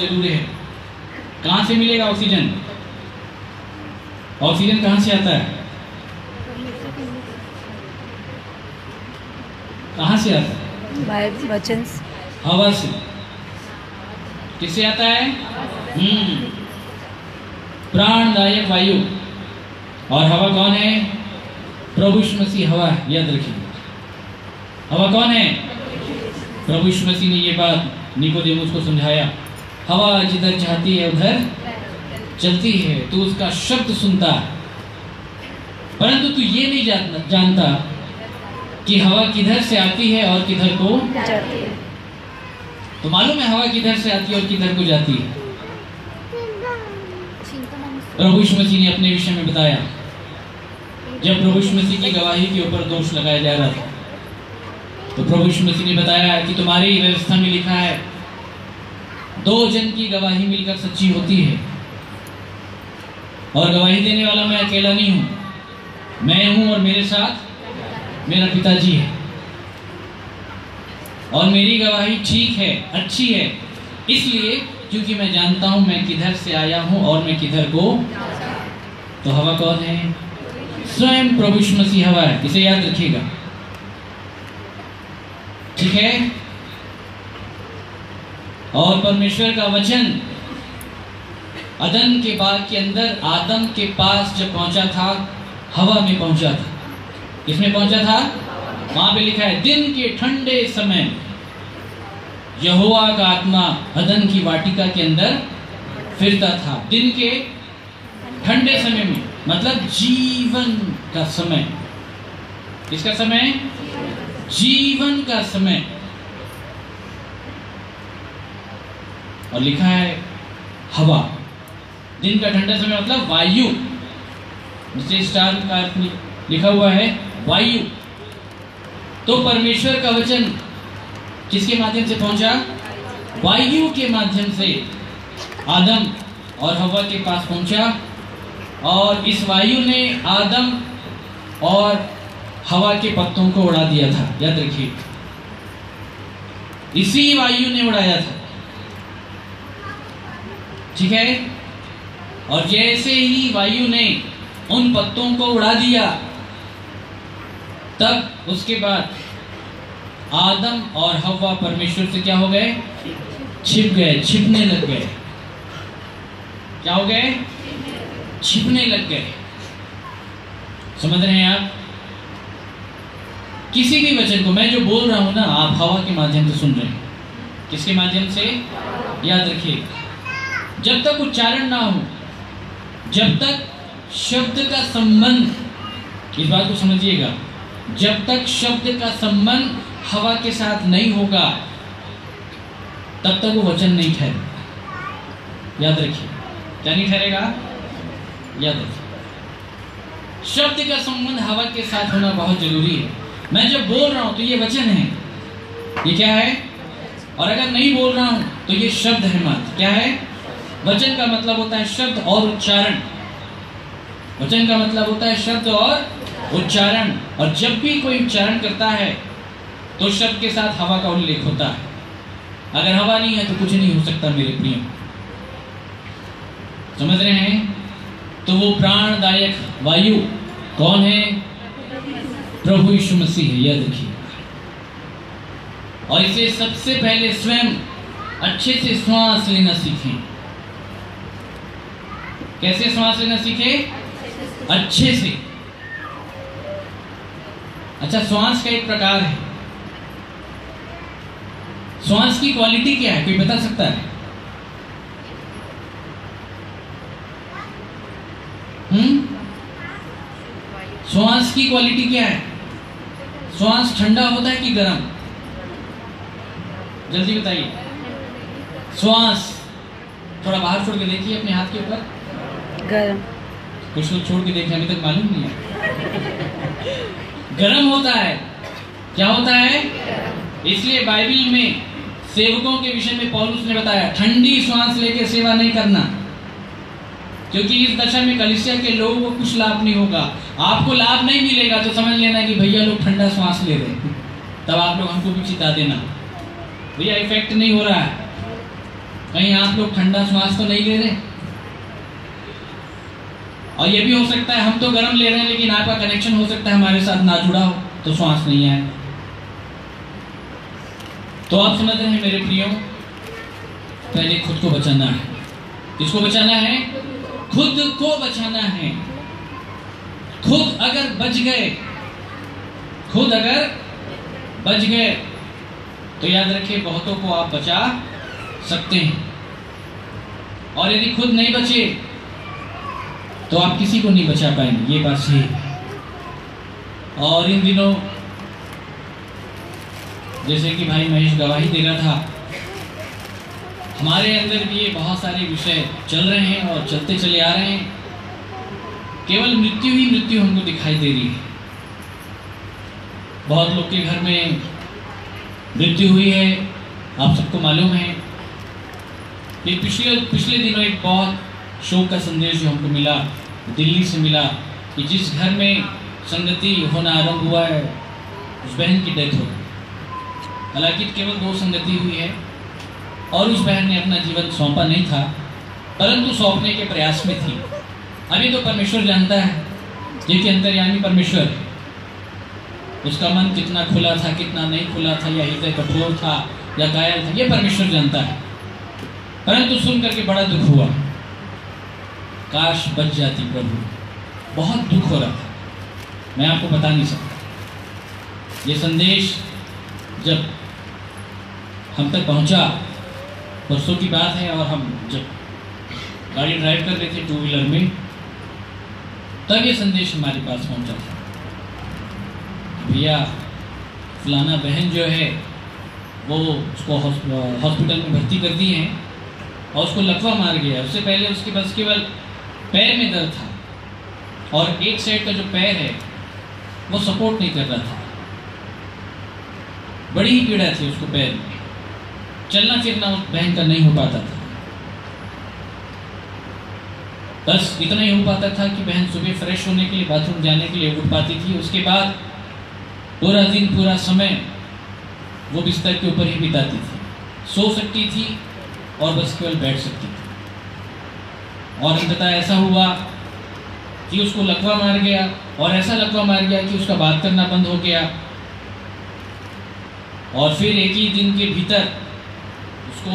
जरूरी है। कहाँ से मिलेगा ऑक्सीजन? ऑक्सीजन कहाँ से आता है? कहाँ से आता है? वचन, हवा से। किससे आता है? प्राणदायक वायु। और हवा कौन है? प्रभु यीशु मसीह हवा, याद रखिए। हवा कौन है? प्रभु यीशु मसीह ने ये बात निकोदेमुस को समझाया। हवा जिधर चाहती है उधर चलती है, तू उसका शब्द सुनता है, परंतु तू ये नहीं जानता कि हवा किधर से आती है और किधर को जाती है। तो मालूम है हवा किधर से आती है और किधर को जाती है? प्रभु यीशु मसीह ने अपने विषय में बताया। जब प्रभु यीशु मसीह की गवाही के ऊपर दोष लगाया जा रहा था, तो प्रभु यीशु मसीह ने बताया कि तुम्हारी व्यवस्था में लिखा है, 2 जन की गवाही मिलकर सच्ची होती है, और गवाही देने वाला मैं अकेला नहीं हूं, मैं हूं और मेरे साथ मेरा पिताजी है। और मेरी गवाही ठीक है, अच्छी है, इसलिए क्योंकि मैं जानता हूं मैं किधर से आया हूं और मैं किधर को। तो हवा कौन है? स्वयं प्रभु यीशु मसीह हवा है, इसे याद रखिएगा, ठीक है। और परमेश्वर का वचन अदन के बाग के अंदर आदम के पास जब पहुंचा था, हवा में पहुंचा था। किसमें पहुंचा था? वहां पे लिखा है, दिन के ठंडे समय यहोवा का आत्मा अदन की वाटिका के अंदर फिरता था। दिन के ठंडे समय में मतलब जीवन का समय। किसका समय? जीवन का समय। और लिखा है हवा। दिन का ठंडा समय मतलब वायु, जिसे स्टार का लिखा हुआ है वायु। तो परमेश्वर का वचन किसके माध्यम से पहुंचा? वायु के माध्यम से आदम और हवा के पास पहुंचा, और इस वायु ने आदम और हवा के पत्तों को उड़ा दिया था। याद रखिए, इसी वायु ने उड़ाया था, ठीक है। और जैसे ही वायु ने उन पत्तों को उड़ा दिया, तब उसके बाद आदम और हव्वा परमेश्वर से क्या हो गए? छिप गए, छिपने लग गए। क्या हो गए? छिपने लग गए। समझ रहे हैं आप? किसी भी वचन को मैं जो बोल रहा हूं ना, आप हवा के माध्यम से सुन रहे हैं। किसके माध्यम से? याद रखिए, जब तक उच्चारण ना हो, जब तक शब्द का संबंध, इस बात को समझिएगा, जब तक शब्द का संबंध हवा के साथ नहीं होगा, तब तक वो वचन नहीं ठहरेगा। याद रखिए, क्या नहीं ठहरेगा? याद रखिए, शब्द का संबंध हवा के साथ होना बहुत जरूरी है। मैं जब बोल रहा हूं तो ये वचन है, ये क्या है? और अगर नहीं बोल रहा हूं तो ये शब्द है मात्र। क्या है? वचन का मतलब होता है शब्द और उच्चारण। वचन का मतलब होता है शब्द और उच्चारण। और जब भी कोई उच्चारण करता है तो शब्द के साथ हवा का उल्लेख होता है। अगर हवा नहीं है तो कुछ नहीं हो सकता मेरे प्रिय। समझ रहे हैं? तो वो प्राणदायक वायु कौन है? प्रभु यीशु मसीह है, याद रखिए। और इसे सबसे पहले स्वयं अच्छे से श्वास लेना सीखें। कैसे श्वास लेना सीखें? अच्छे से। अच्छा, श्वास का एक प्रकार है। श्वास की क्वालिटी क्या है, कोई बता सकता है? श्वास की क्वालिटी क्या है? श्वास ठंडा होता है कि गर्म? जल्दी बताइए। श्वास थोड़ा बाहर छोड़ के देखिए अपने हाथ के ऊपर। गर्म। कुछ लोग छोड़ के देखें, अभी तक मालूम नहीं है। गर्म होता है। क्या होता है? इसलिए बाइबल में सेवकों के विषय में पौलुस ने बताया, ठंडी श्वास लेकर सेवा नहीं करना, क्योंकि इस दशा में कलीसिया के लोगों को कुछ लाभ नहीं होगा। आपको लाभ नहीं मिलेगा तो समझ लेना कि भैया लोग ठंडा श्वास ले रहे हैं, तब आप लोग हमको भी चिता देना, भैया इफेक्ट नहीं हो रहा है। कहीं आप लोग ठंडा श्वास तो नहीं ले रहे? और ये भी हो सकता है हम तो गर्म ले रहे हैं लेकिन आपका कनेक्शन हो सकता है हमारे साथ ना जुड़ा हो, तो श्वास नहीं आए। तो आप समझ रहे हैं मेरे प्रियो, पहले खुद को बचाना है। किसको बचाना है? खुद को बचाना है। खुद अगर बच गए, खुद अगर बच गए तो याद रखिए बहुतों को आप बचा सकते हैं। और यदि खुद नहीं बचे तो आप किसी को नहीं बचा पाएंगे, ये बात सही है। और इन दिनों जैसे कि भाई महेश गवाही दे रहा था, हमारे अंदर भी ये बहुत सारे विषय चल रहे हैं और चलते चले आ रहे हैं। केवल मृत्यु ही मृत्यु हमको दिखाई दे रही है। बहुत लोग के घर में मृत्यु हुई है, आप सबको मालूम है। ये पिछले दिनों एक बहुत शोक का संदेश जो हमको मिला, दिल्ली से मिला, कि जिस घर में संगति होना आरंभ हुआ है उस बहन की डेथ हो गई। हालांकि केवल 2 संगति हुई है और उस बहन ने अपना जीवन सौंपा नहीं था, परंतु सौंपने के प्रयास में थी। अभी तो परमेश्वर जानता है, जिसके अंतर्यामी परमेश्वर है, उसका मन कितना खुला था, कितना नहीं खुला था, या हृदय कठोर था या घायल था, ये परमेश्वर जानता है। परंतु सुन करके बड़ा दुख हुआ। काश बच जाती प्रभु, बहुत दुख हो रहा था, मैं आपको बता नहीं सकता। ये संदेश जब हम तक पहुंचा, परसों की बात है, और हम जब गाड़ी ड्राइव कर रहे थे 2 व्हीलर में, तब ये संदेश हमारे पास पहुंचा था। भैया फलाना बहन जो है वो उसको हॉस्पिटल में भर्ती कर दिए हैं और उसको लकवा मार गया। उससे पहले उसके बस केवल पैर में दर्द था और एक साइड का जो पैर है वो सपोर्ट नहीं कर रहा था, बड़ी ही पीड़ा थी उसको पैर में, चलना फिरना उस बहन का नहीं हो पाता था। बस इतना ही हो पाता था कि बहन सुबह फ्रेश होने के लिए, बाथरूम जाने के लिए उठ पाती थी। उसके बाद पूरा दिन, पूरा समय वो बिस्तर के ऊपर ही बिताती थी, सो सकती थी और बस केवल बैठ सकती थी। और अंततः ऐसा हुआ कि उसको लकवा मार गया, और ऐसा लकवा मार गया कि उसका बात करना बंद हो गया। और फिर एक ही दिन के भीतर उसको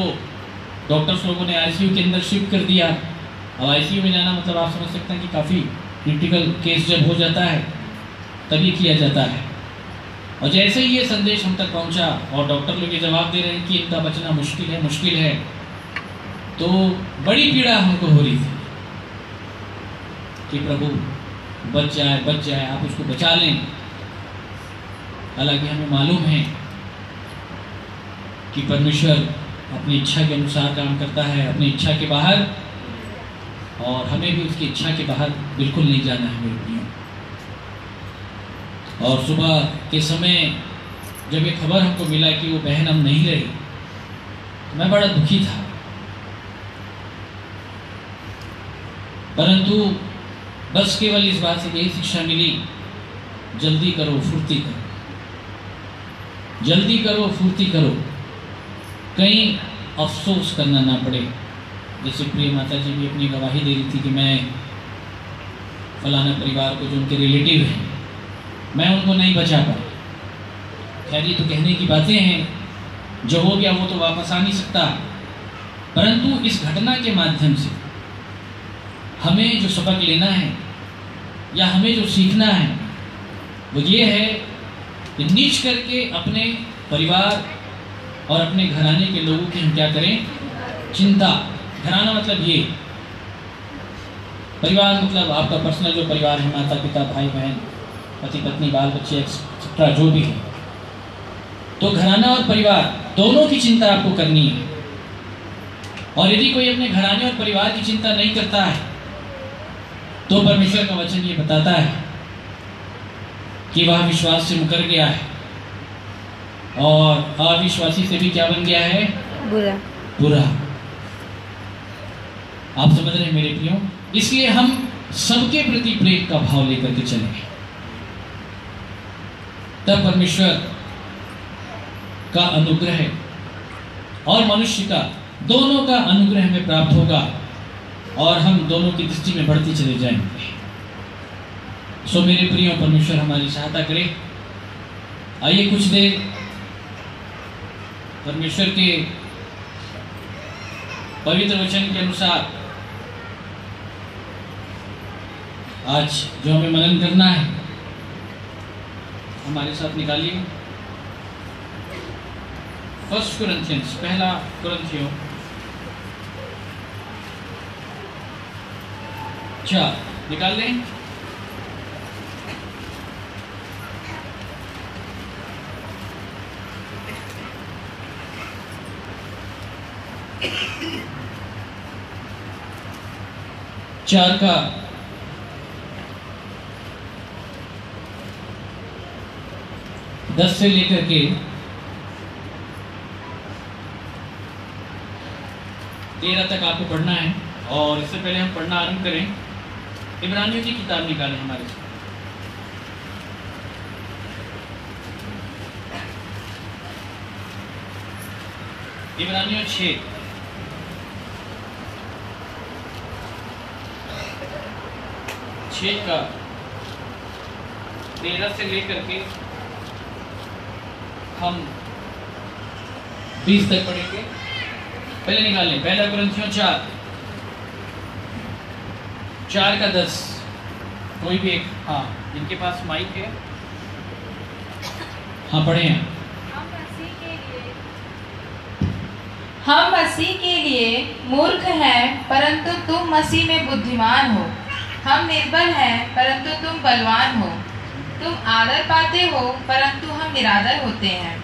डॉक्टर्स लोगों ने आईसीयू के अंदर शिफ्ट कर दिया। अब आईसीयू में जाना मतलब आप समझ सकते हैं कि काफ़ी क्रिटिकल केस जब हो जाता है तभी किया जाता है। और जैसे ही ये संदेश हम तक पहुंचा और डॉक्टर लोग ये जवाब दे रहे हैं कि इनका बचना मुश्किल है, तो बड़ी पीड़ा हमको हो रही थी कि प्रभु बच जाए, आप उसको बचा लें। हालांकि हमें मालूम है कि परमेश्वर अपनी इच्छा के अनुसार काम करता है, अपनी इच्छा के बाहर, और हमें भी उसकी इच्छा के बाहर बिल्कुल नहीं जाना है मेरे प्रियो। और सुबह के समय जब ये खबर हमको मिला कि वो बहन हम नहीं रही, तो मैं बड़ा दुखी था। परंतु बस केवल इस बात से यही शिक्षा मिली, जल्दी करो, फुर्ती करो, जल्दी करो, फुर्ती करो, कहीं अफसोस करना ना पड़े। जैसे प्रिय माता जी भी अपनी गवाही दे रही थी कि मैं फलाना परिवार को, जो उनके रिलेटिव हैं, मैं उनको नहीं बचा पाया। खैर ये तो कहने की बातें हैं, जो हो गया वो तो वापस आ नहीं सकता। परंतु इस घटना के माध्यम से हमें जो सबक लेना है या हमें जो सीखना है वो ये है कि नीच करके अपने परिवार और अपने घराने के लोगों की हम क्या करें? चिंता। घराना मतलब ये, परिवार मतलब आपका पर्सनल जो परिवार है, माता पिता, भाई बहन, पति पत्नी, बाल बच्चे एक्सेट्रा जो भी है, तो घराना और परिवार दोनों की चिंता आपको करनी है। और यदि कोई अपने घराने और परिवार की चिंता नहीं करता है तो परमेश्वर का वचन ये बताता है कि वह विश्वास से मुकर गया है और अविश्वासी से भी क्या बन गया है? बुरा। आप समझ रहे हैं मेरे प्रियो? इसलिए हम सबके प्रति प्रेम का भाव लेकर के चलेंगे, तब परमेश्वर का अनुग्रह और मनुष्य का दोनों का अनुग्रह हमें प्राप्त होगा और हम दोनों की दृष्टि में बढ़ती चले जाएंगे। सो मेरे प्रिय, परमेश्वर हमारी सहायता करे। आइए कुछ देर परमेश्वर के पवित्र वचन के अनुसार आज जो हमें मनन करना है, हमारे साथ निकालिए 1 कुरिन्थियंस, पहला कुरिन्थियों 4 निकाल लें। चार का 10 से लेकर के 13 तक आपको पढ़ना है। और इससे पहले हम पढ़ना आरंभ करें, इब्रानियों की किताब निकालें हमारे साथ। इब्रानियों 6 का 13 से लेकर के हम 20 तक पढ़ेंगे। पहले निकाल लें, पहला कुरिन्थियों 4 का 10। कोई भी एक, हाँ, जिनके पास माइक है, हाँ पढ़े हैं। हम मसीह के लिए मूर्ख हैं, परंतु तुम मसीह में बुद्धिमान हो। हम निर्बल हैं, परंतु तुम बलवान हो। तुम आदर पाते हो, परंतु हम निरादर होते हैं।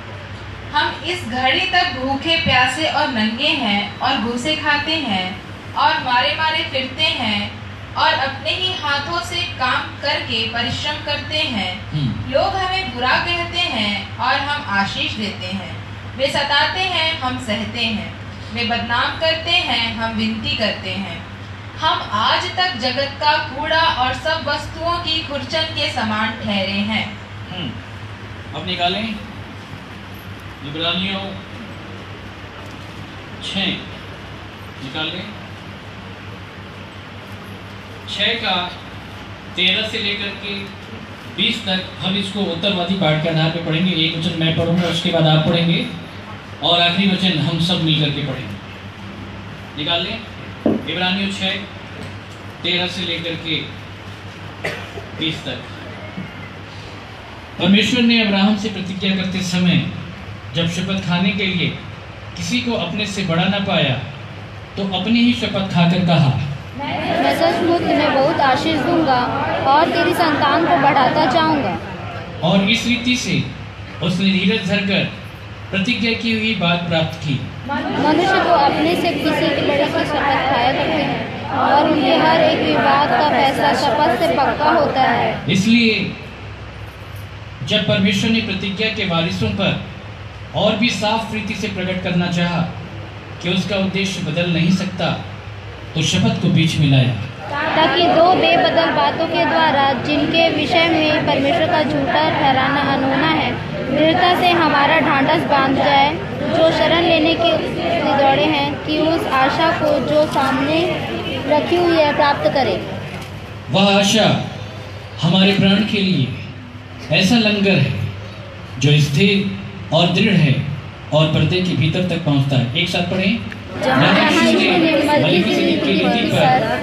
हम इस घड़ी तक भूखे प्यासे और नंगे हैं और घूसे खाते हैं और मारे मारे फिरते हैं और अपने ही हाथों से काम करके परिश्रम करते हैं। लोग हमें बुरा कहते हैं और हम आशीष देते हैं। वे सताते हैं, हम सहते हैं। वे बदनाम करते हैं, हम विनती करते हैं। हम आज तक जगत का कूड़ा और सब वस्तुओं की खुरचन के समान ठहरे हैं। अब निकालें इब्रानियों 6 निकाल लें। 6 का 13 से लेकर के 20 तक हम इसको उत्तरवादी पाठ के आधार पर पढ़ेंगे। एक वचन मैं पढ़ूंगा, उसके बाद आप पढ़ेंगे और आखिरी वचन हम सब मिलकर के पढ़ेंगे। निकाल लें इब्रानियों 6 13 से लेकर के 20 तक। परमेश्वर ने अब्राहम से प्रतिज्ञा करते समय जब शपथ खाने के लिए किसी को अपने से बड़ा न पाया तो अपनी ही शपथ खाकर कहा, मैं सचमुच तुम्हें बहुत आशीष दूंगा और तेरी संतान को बढ़ाता जाऊंगा। और इस रीति से उसने धीरज धरकर प्रतिज्ञा की हुई बात प्राप्त की। मनुष्य को अपने से किसी की बड़ी की शपथ खाया करते हैं और उनके हर एक विवाद का फैसला शपथ से पक्का होता है। इसलिए जब परमेश्वर ने प्रतिज्ञा के वारिसों पर और भी साफ रीति से प्रकट करना चाहा कि उसका उद्देश्य बदल नहीं सकता, तो शपथ को बीच में लाया, ताकि दो बेबदल बातों के द्वारा जिनके विषय में परमेश्वर का झूठा ठहराना अनहोना है, दृढ़ता से हमारा ढांढस बांध जाए, जो शरण लेने के दौड़े हैं कि उस आशा को जो सामने रखी हुई है प्राप्त करे। वह आशा हमारे प्राण के लिए ऐसा लंगर है जो स्थिर और दृढ़ है और पर्दे के भीतर तक पहुंचता है। एक साथ पढ़ें।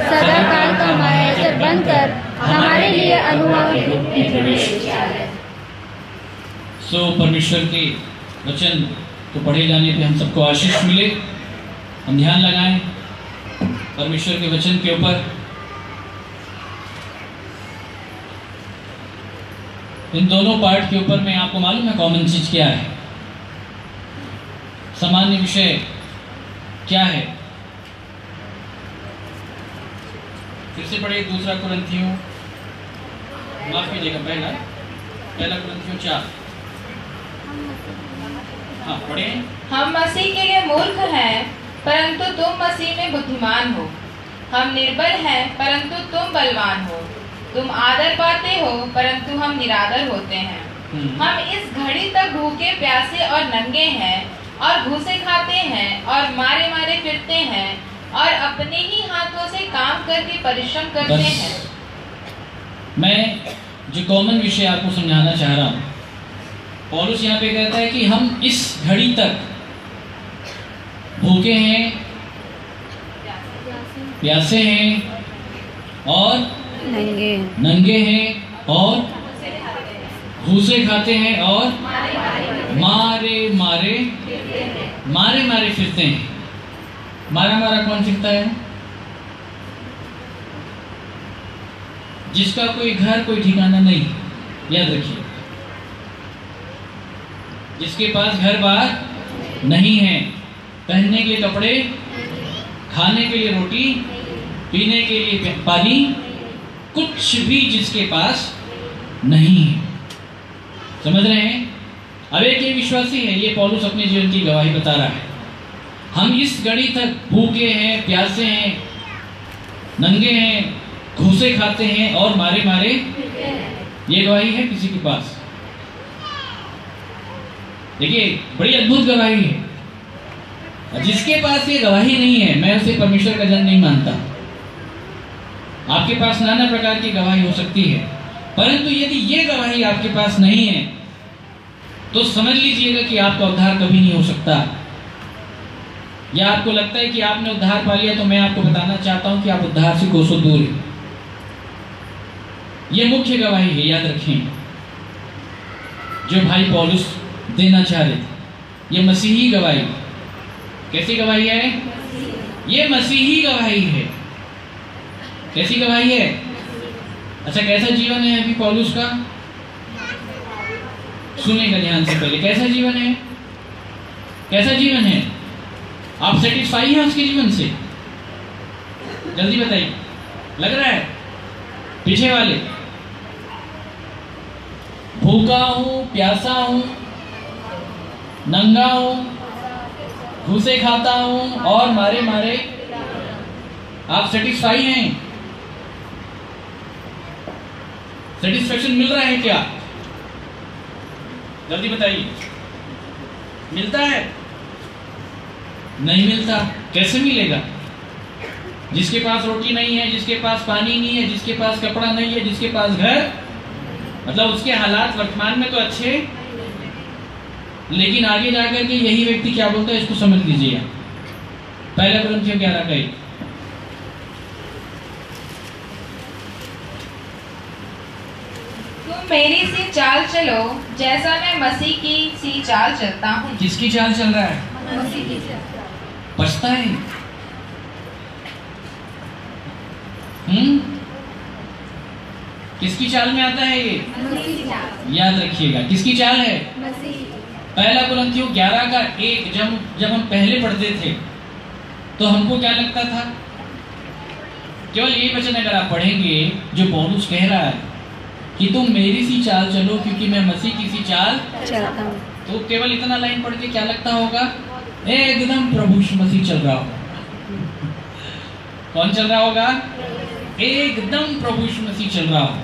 सदाकाल का मायाजर बनकर हमारे लिए अनुभव प्रवेश किया है। सो परमेश्वर के वचन को पढ़े जाने पे हम सबको आशीष मिले। हम ध्यान लगाएं परमेश्वर के वचन के ऊपर। इन दोनों पार्ट के ऊपर में आपको मालूम है कॉमन चीज क्या है, सामान्य विषय क्या है? फिर से पढ़े दूसरा कुरिन्थियों, माफ कीजिएगा, पहला कुरिन्थियों 4। हाँ पढ़े। हम मसीह के लिए मूर्ख हैं, परंतु तुम मसीह में बुद्धिमान हो। हम निर्बल हैं, परंतु तुम बलवान हो। तुम आदर पाते हो, परंतु हम निरादर होते हैं। हम इस घड़ी तक भूखे प्यासे और नंगे हैं और घूसे खाते हैं और मारे मारे फिरते हैं और अपने ही हाथों से काम करके परिश्रम करते बस। हैं। मैं जो कॉमन विषय आपको समझाना चाह रहा हूँ, पौलुस यहाँ पे कहता है कि हम इस घड़ी तक भूखे हैं, प्यासे हैं और नंगे हैं और घूसे खाते हैं और मारे मारे फिरते हैं। मारा कौन फिरता है? जिसका कोई घर कोई ठिकाना नहीं, याद रखिए। जिसके पास घर बार नहीं है, पहनने के कपड़े, खाने के लिए रोटी, पीने के लिए पानी, कुछ भी जिसके पास नहीं है। समझ रहे हैं? अब एक ये विश्वासी है, ये पौलुस अपने जीवन की गवाही बता रहा है। हम इस घड़ी तक भूखे हैं, प्यासे हैं, नंगे हैं, घूसे खाते हैं और मारे ये गवाही है किसी के पास? देखिए, बड़ी अद्भुत गवाही है। जिसके पास ये गवाही नहीं है, मैं उसे परमेश्वर का जन नहीं मानता। आपके पास नाना प्रकार की गवाही हो सकती है, परंतु यदि ये गवाही आपके पास नहीं है तो समझ लीजिएगा कि आपका उद्धार कभी नहीं हो सकता। या आपको लगता है कि आपने उद्धार पा लिया, तो मैं आपको बताना चाहता हूं कि आप उद्धार से कोसों दूर हैं। यह मुख्य गवाही है, याद रखें, जो भाई पौलुस देना चाह रहे थे। यह मसीही गवाही। कैसी गवाही है? यह मसीही गवाही है। कैसी गवाही है? अच्छा, कैसा जीवन है अभी पौलुस का? सुनेगा ध्यान से पहले। कैसा जीवन है? कैसा जीवन है? आप सेटिस्फाई हैं उसके जीवन से? जल्दी बताइए। लग रहा है पीछे वाले? भूखा हूं, प्यासा हूं, नंगा हूं, घूसे खाता हूं और मारे आप सेटिस्फाई हैं? सेटिस्फेक्शन मिल रहा है क्या? जल्दी बताइए। मिलता है? नहीं मिलता। कैसे मिलेगा? जिसके पास रोटी नहीं है, जिसके पास पानी नहीं है, जिसके पास कपड़ा नहीं है, जिसके पास घर, मतलब उसके हालात वर्तमान में तो अच्छे, लेकिन आगे जाकर के यही व्यक्ति क्या बोलता है, इसको समझ लीजिए। पहला कुरिन्थियों 11:1। तुम मेरी सी चाल चलो जैसा मैं मसीह की सी चाल चलता हूँ। किसकी चाल चल रहा है? मसीह की चाल। पछता है? किसकी चाल में आता है ये? मसीह की चाल। याद रखिएगा, किसकी चाल है? मसीह। पहला कुरिन्थियों 11:1 जब हम पहले पढ़ते थे तो हमको क्या लगता था? केवल यही वचन अगर आप पढ़ेंगे जो पौलुस कह रहा है कि तुम मेरी सी चाल चलो क्योंकि मैं मसीह की सी चाल चलता हूँ, तो केवल इतना लाइन पढ़ के क्या लगता होगा? एकदम प्रभु यीशु मसीह चल रहा होगा। कौन चल रहा होगा? एकदम प्रभु यीशु मसीह चल रहा होगा।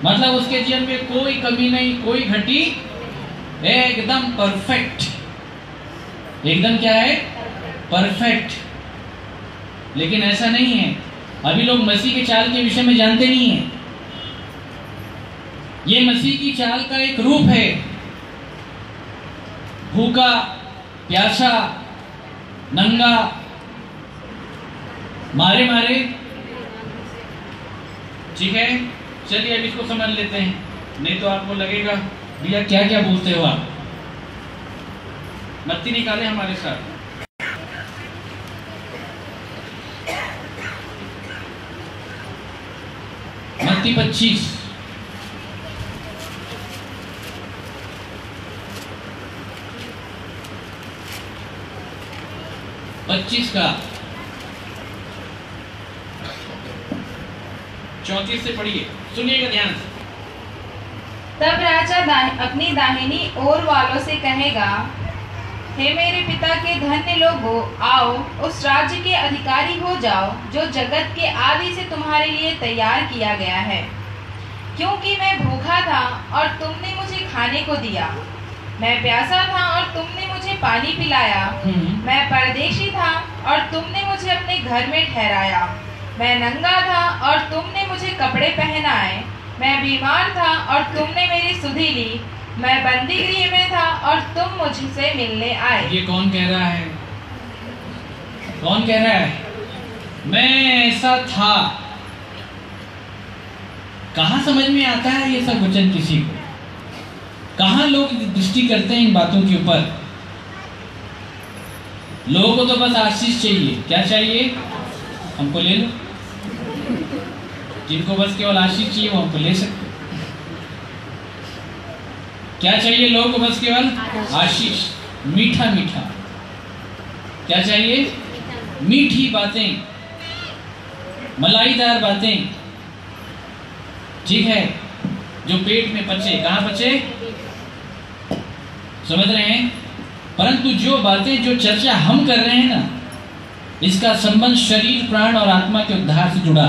मतलब उसके जीवन में कोई कमी नहीं, कोई घटी, एकदम परफेक्ट। एकदम क्या है? परफेक्ट। लेकिन ऐसा नहीं है। अभी लोग मसीह के चाल के विषय में जानते नहीं है। ये मसीह की चाल का एक रूप है। भूखा, प्यासा, नंगा, मारे। ठीक है, चलिए अब इसको समझ लेते हैं, नहीं तो आपको लगेगा भैया क्या क्या बोलते हो आप। मत्ती निकाले हमारे साथ। मत्ती 25 का 34 से पढ़िए, सुनिएगा ध्यान से। तब राजा अपनी दाहिनी ओर वालों से कहेगा, हे मेरे पिता के धन्य लोगों, आओ उस राज्य के अधिकारी हो जाओ जो जगत के आदि से तुम्हारे लिए तैयार किया गया है। क्योंकि मैं भूखा था और तुमने मुझे खाने को दिया, मैं प्यासा था और तुमने मुझे पानी पिलाया। मैं परदेशी था और तुमने मुझे अपने घर में ठहराया। मैं नंगा था और तुमने मुझे कपड़े पहनाए। मैं बीमार था और तुमने मेरी सुधि ली। मैं बंदी गृह में था और तुम मुझसे मिलने आए। ये कौन कह रहा है? कौन कह रहा है? मैं ऐसा था। कहाँ समझ में आता है ये सब वचन किसी को? कहाँ लोग दृष्टि करते हैं इन बातों के ऊपर? लोगों को तो बस आशीष चाहिए। क्या चाहिए? हमको ले लो। जिनको बस केवल आशीष चाहिए वो हमको ले सकते। क्या चाहिए लोगों को? बस केवल आशीष, मीठा मीठा। क्या चाहिए? मीठी बातें, मलाईदार बातें, ठीक है, जो पेट में पचे। कहाँ पचे? समझ रहे हैं? परंतु जो बातें, जो चर्चा हम कर रहे हैं ना, इसका संबंध शरीर, प्राण और आत्मा के उद्धार से जुड़ा।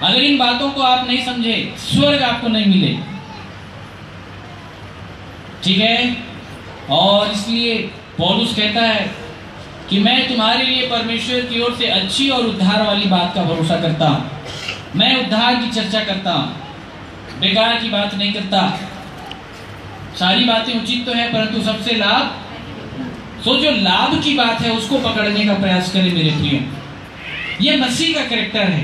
अगर इन बातों को आप नहीं समझे, स्वर्ग आपको नहीं मिले, ठीक है। और इसलिए पौलुस कहता है कि मैं तुम्हारे लिए परमेश्वर की ओर से अच्छी और उद्धार वाली बात का भरोसा करता हूं। मैं उद्धार की चर्चा करता हूं, बेकार की बात नहीं करता। सारी बातें उचित तो है, परंतु सबसे लाभ, सो जो लाभ की बात है उसको पकड़ने का प्रयास करें मेरे प्रियो। ये मसीह का कैरेक्टर है।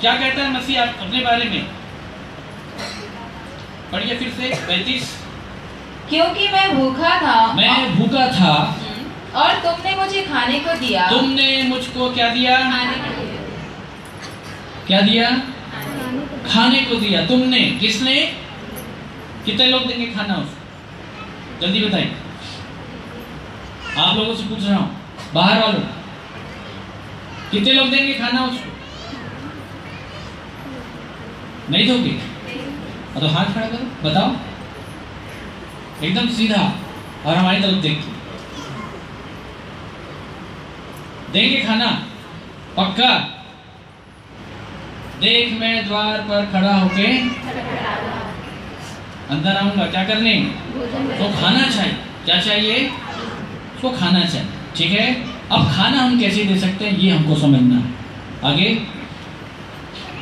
क्या कहता है मसीह आप अपने बारे में? पढ़िए फिर से 35। क्योंकि मैं भूखा था, मैं भूखा था और तुमने मुझे खाने को दिया। तुमने मुझको क्या दिया? खाने को दिया। क्या दिया? खाने को दिया। तुमने, किसने? कितने लोग देंगे खाना उसको? जल्दी बताइए। आप लोगों से पूछ रहा हूं, बाहर वालों, कितने लोग देंगे खाना उसको? नहीं दोगे? तो हाथ खड़ा करो, बताओ एकदम सीधा और हमारी तरफ देख के। देंगे खाना पक्का? देख मैं द्वार पर खड़ा होके अंदर आऊंगा। क्या करने? तो खाना चाहिए। क्या चाहिए? उसको खाना चाहिए, ठीक है। अब खाना हम कैसे दे सकते हैं ये हमको समझना है। आगे।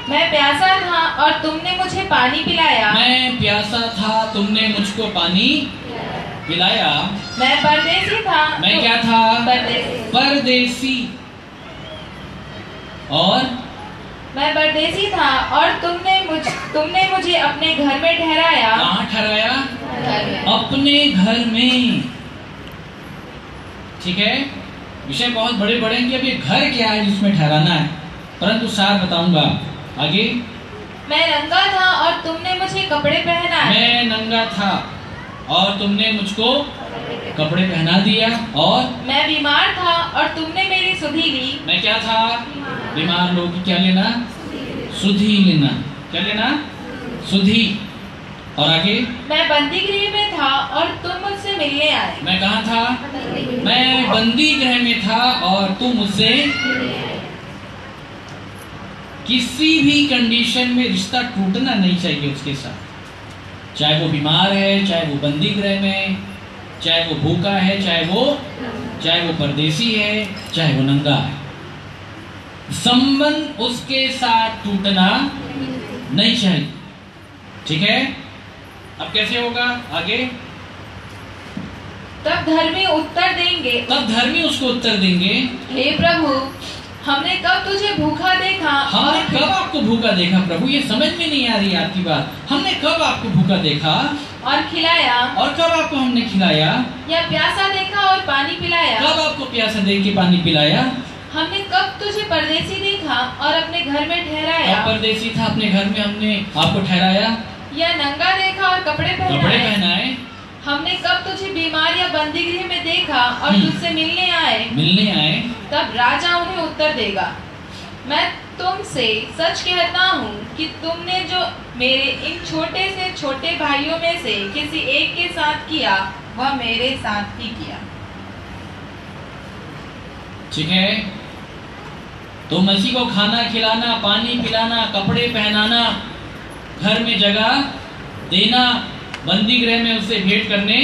मैं प्यासा था और तुमने मुझे पानी पिलाया। मैं प्यासा था, तुमने मुझको पानी पिलाया। मैं परदेसी था। मैं क्या था? परदेसी। परदेसी। और मैं परदेसी था और तुमने मुझे अपने घर में ठहराया। कहाँ ठहराया? घर में। अपने घर में, ठीक है। विषय बहुत बड़े बड़े हैं कि अब ये घर क्या है जिसमें ठहराना है, परंतु सार बताऊंगा। आगे। मैं नंगा था और तुमने मुझे कपड़े पहनाए। मैं नंगा था और तुमने मुझको कपड़े पहना दिया। और मैं बीमार था और तुमने मेरी सुधि ली। मैं क्या था? बीमार लोगों की क्या लेना? सुधि लेना। क्या लेना? सुधि। और आगे। मैं बंदी गृह में था और तुम मुझसे मिलने आए। मैं कहाँ था? मैं बंदी गृह में था और तुम मुझसे। किसी भी कंडीशन में रिश्ता टूटना नहीं चाहिए उसके साथ, चाहे वो बीमार है, चाहे वो बंदी गृह में, चाहे वो भूखा है, चाहे वो परदेसी है, चाहे वो नंगा है। संबंध उसके साथ टूटना नहीं चाहिए, ठीक है। अब कैसे होगा? आगे। तब धर्मी उत्तर देंगे। तब धर्मी उसको उत्तर देंगे, हे प्रभु, हमने कब तुझे भूखा देखा? हमने कब आपको भूखा देखा प्रभु? ये समझ में नहीं आ रही आपकी बात। हमने कब आपको भूखा देखा और खिलाया? और कब आपको हमने खिलाया? या प्यासा देखा और पानी पिलाया? कब आपको प्यासा देख के पानी पिलाया? हमने कब तुझे परदेसी देखा और अपने घर में ठहराया? कब परदेसी था अपने घर में हमने आपको ठहराया? या नंगा देखा और कपड़े कपड़े पहनाए? हमने कब तुझे बीमार या बंदी गृह में देखा और तुझसे मिलने आए? तब राजा उन्हें उत्तर देगा, मैं तुमसे सच कहता हूँ कि तुमने जो मेरे इन छोटे से छोटे भाइयों में से किसी एक के साथ किया, वह मेरे साथ ही किया। ठीक है। तो मसीह को खाना खिलाना, पानी पिलाना, कपड़े पहनाना, घर में जगह देना, बंदी गृह में उससे भेंट करने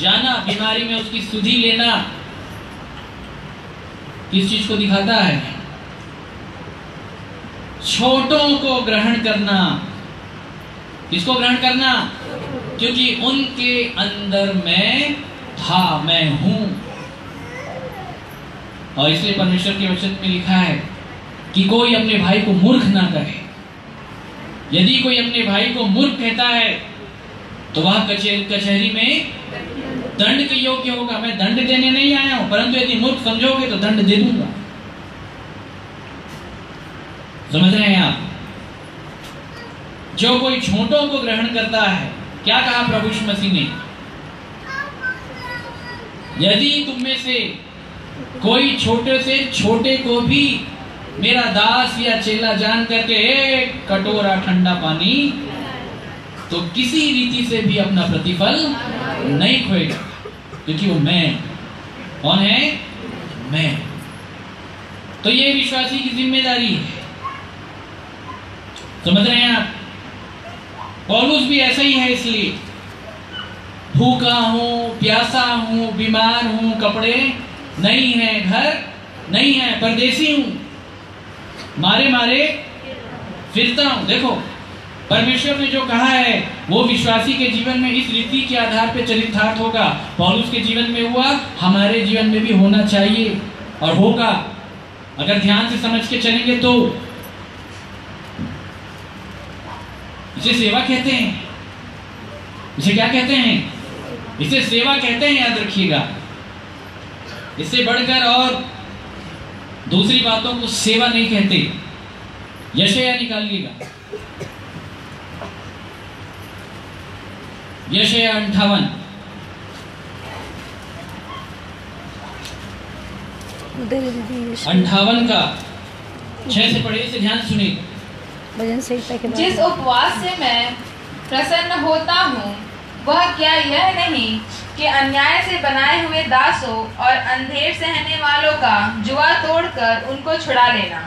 जाना, बीमारी में उसकी सुधि लेना, किस चीज को दिखाता है? छोटों को ग्रहण करना। किसको ग्रहण करना? क्योंकि उनके अंदर मैं था, मैं हूं। और इसलिए परमेश्वर के वचन में लिखा है कि कोई अपने भाई को मूर्ख ना कहे। यदि कोई अपने भाई को मूर्ख कहता है तो वह कचहरी में दंड के योग्य होगा। मैं दंड देने नहीं आया हूं, परंतु यदि मूर्ख समझोगे तो दंड दे दूंगा। समझ रहे हैं आप? जो कोई छोटों को ग्रहण करता है, क्या कहा प्रभु यीशु मसीह ने? यदि तुम में से कोई छोटे से छोटे को भी मेरा दास या चेला जान करके एक कटोरा ठंडा पानी, तो किसी रीति से भी अपना प्रतिफल नहीं खोएगा, क्योंकि वो मैं। कौन है? मैं। तो ये विश्वासी की जिम्मेदारी है। समझ रहे हैं आप? पौलुस भी ऐसा ही है। इसलिए भूखा हूं, प्यासा हूं, बीमार हूं, कपड़े नहीं है, घर नहीं है, परदेसी हूं, मारे मारे फिरता हूं। देखो, परमेश्वर ने जो कहा है वो विश्वासी के जीवन में इस रीति के आधार पर चरितार्थ होगा। पौलुस के जीवन में हुआ, हमारे जीवन में भी होना चाहिए और होगा, अगर ध्यान से समझ के चलेंगे तो। इसे सेवा कहते हैं। इसे क्या कहते हैं? इसे सेवा कहते हैं, याद रखिएगा। इससे बढ़कर और दूसरी बातों को सेवा नहीं कहते। यशायाह निकालिएगा, यशायाह 58 का 6 से पढ़िए, से ध्यान सुनिए। जिस उपवास से मैं प्रसन्न होता हूँ, वह क्या यह नहीं कि अन्याय से बनाए हुए दासों और अंधेर सहने वालों का जुआ तोड़कर उनको छुड़ा लेना